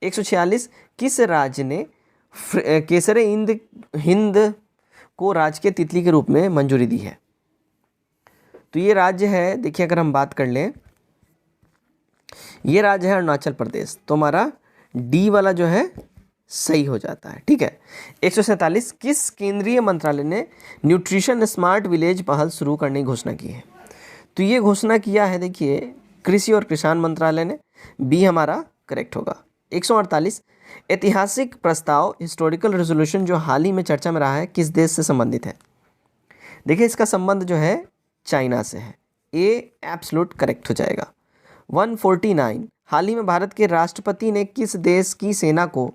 146 किस राज्य ने केसरे हिंद को राजकीय तितली के रूप में मंजूरी दी है? तो ये राज्य है देखिए अगर हम बात कर लें ये राज्य है अरुणाचल प्रदेश, तो हमारा डी वाला जो है सही हो जाता है, ठीक है। 147 किस केंद्रीय मंत्रालय ने न्यूट्रिशन स्मार्ट विलेज पहल शुरू करने की घोषणा की है? तो ये घोषणा किया है देखिए कृषि और किसान मंत्रालय ने, बी हमारा करेक्ट होगा। 148 ऐतिहासिक प्रस्ताव हिस्टोरिकल रेजोल्यूशन जो हाल ही में चर्चा में रहा है किस देश से संबंधित है? देखिए इसका संबंध जो है चाइना से है, ए एब्सोल्यूट करेक्ट हो जाएगा। 149 हाल ही में भारत के राष्ट्रपति ने किस देश की सेना को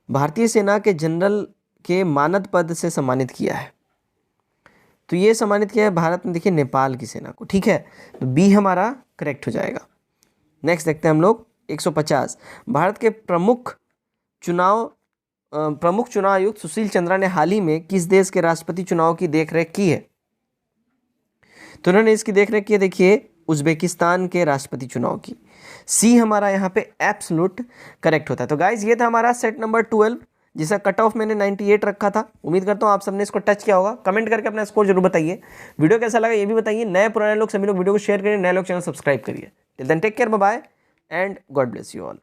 भारतीय सेना के जनरल के मानद पद से सम्मानित किया है? तो ये सम्मानित किया है भारत ने देखिए नेपाल की सेना को, ठीक है, तो बी हमारा करेक्ट हो जाएगा। नेक्स्ट देखते हैं हम लोग 150 भारत के प्रमुख चुनाव आयुक्त सुशील चंद्रा ने हाल ही में किस देश के राष्ट्रपति चुनाव की देखरेख की है? तो उन्होंने इसकी देखरेख की है देखिए उज्बेकिस्तान के राष्ट्रपति चुनाव की, सी हमारा यहाँ पे एब्सोल्यूट करेक्ट होता है। तो गाइज ये था हमारा सेट नंबर 12 जिसका कट ऑफ मैंने 98 रखा था। उम्मीद करता हूँ आप सबने इसको टच किया होगा। कमेंट करके अपना स्कोर जरूर बताइए। वीडियो कैसा लगा ये भी बताइए। नए पुराने लोग सभी लोग वीडियो को शेयर करिए, नए लोग चैनल सब्सक्राइब करिए। Till then take care, bye bye and God bless you all.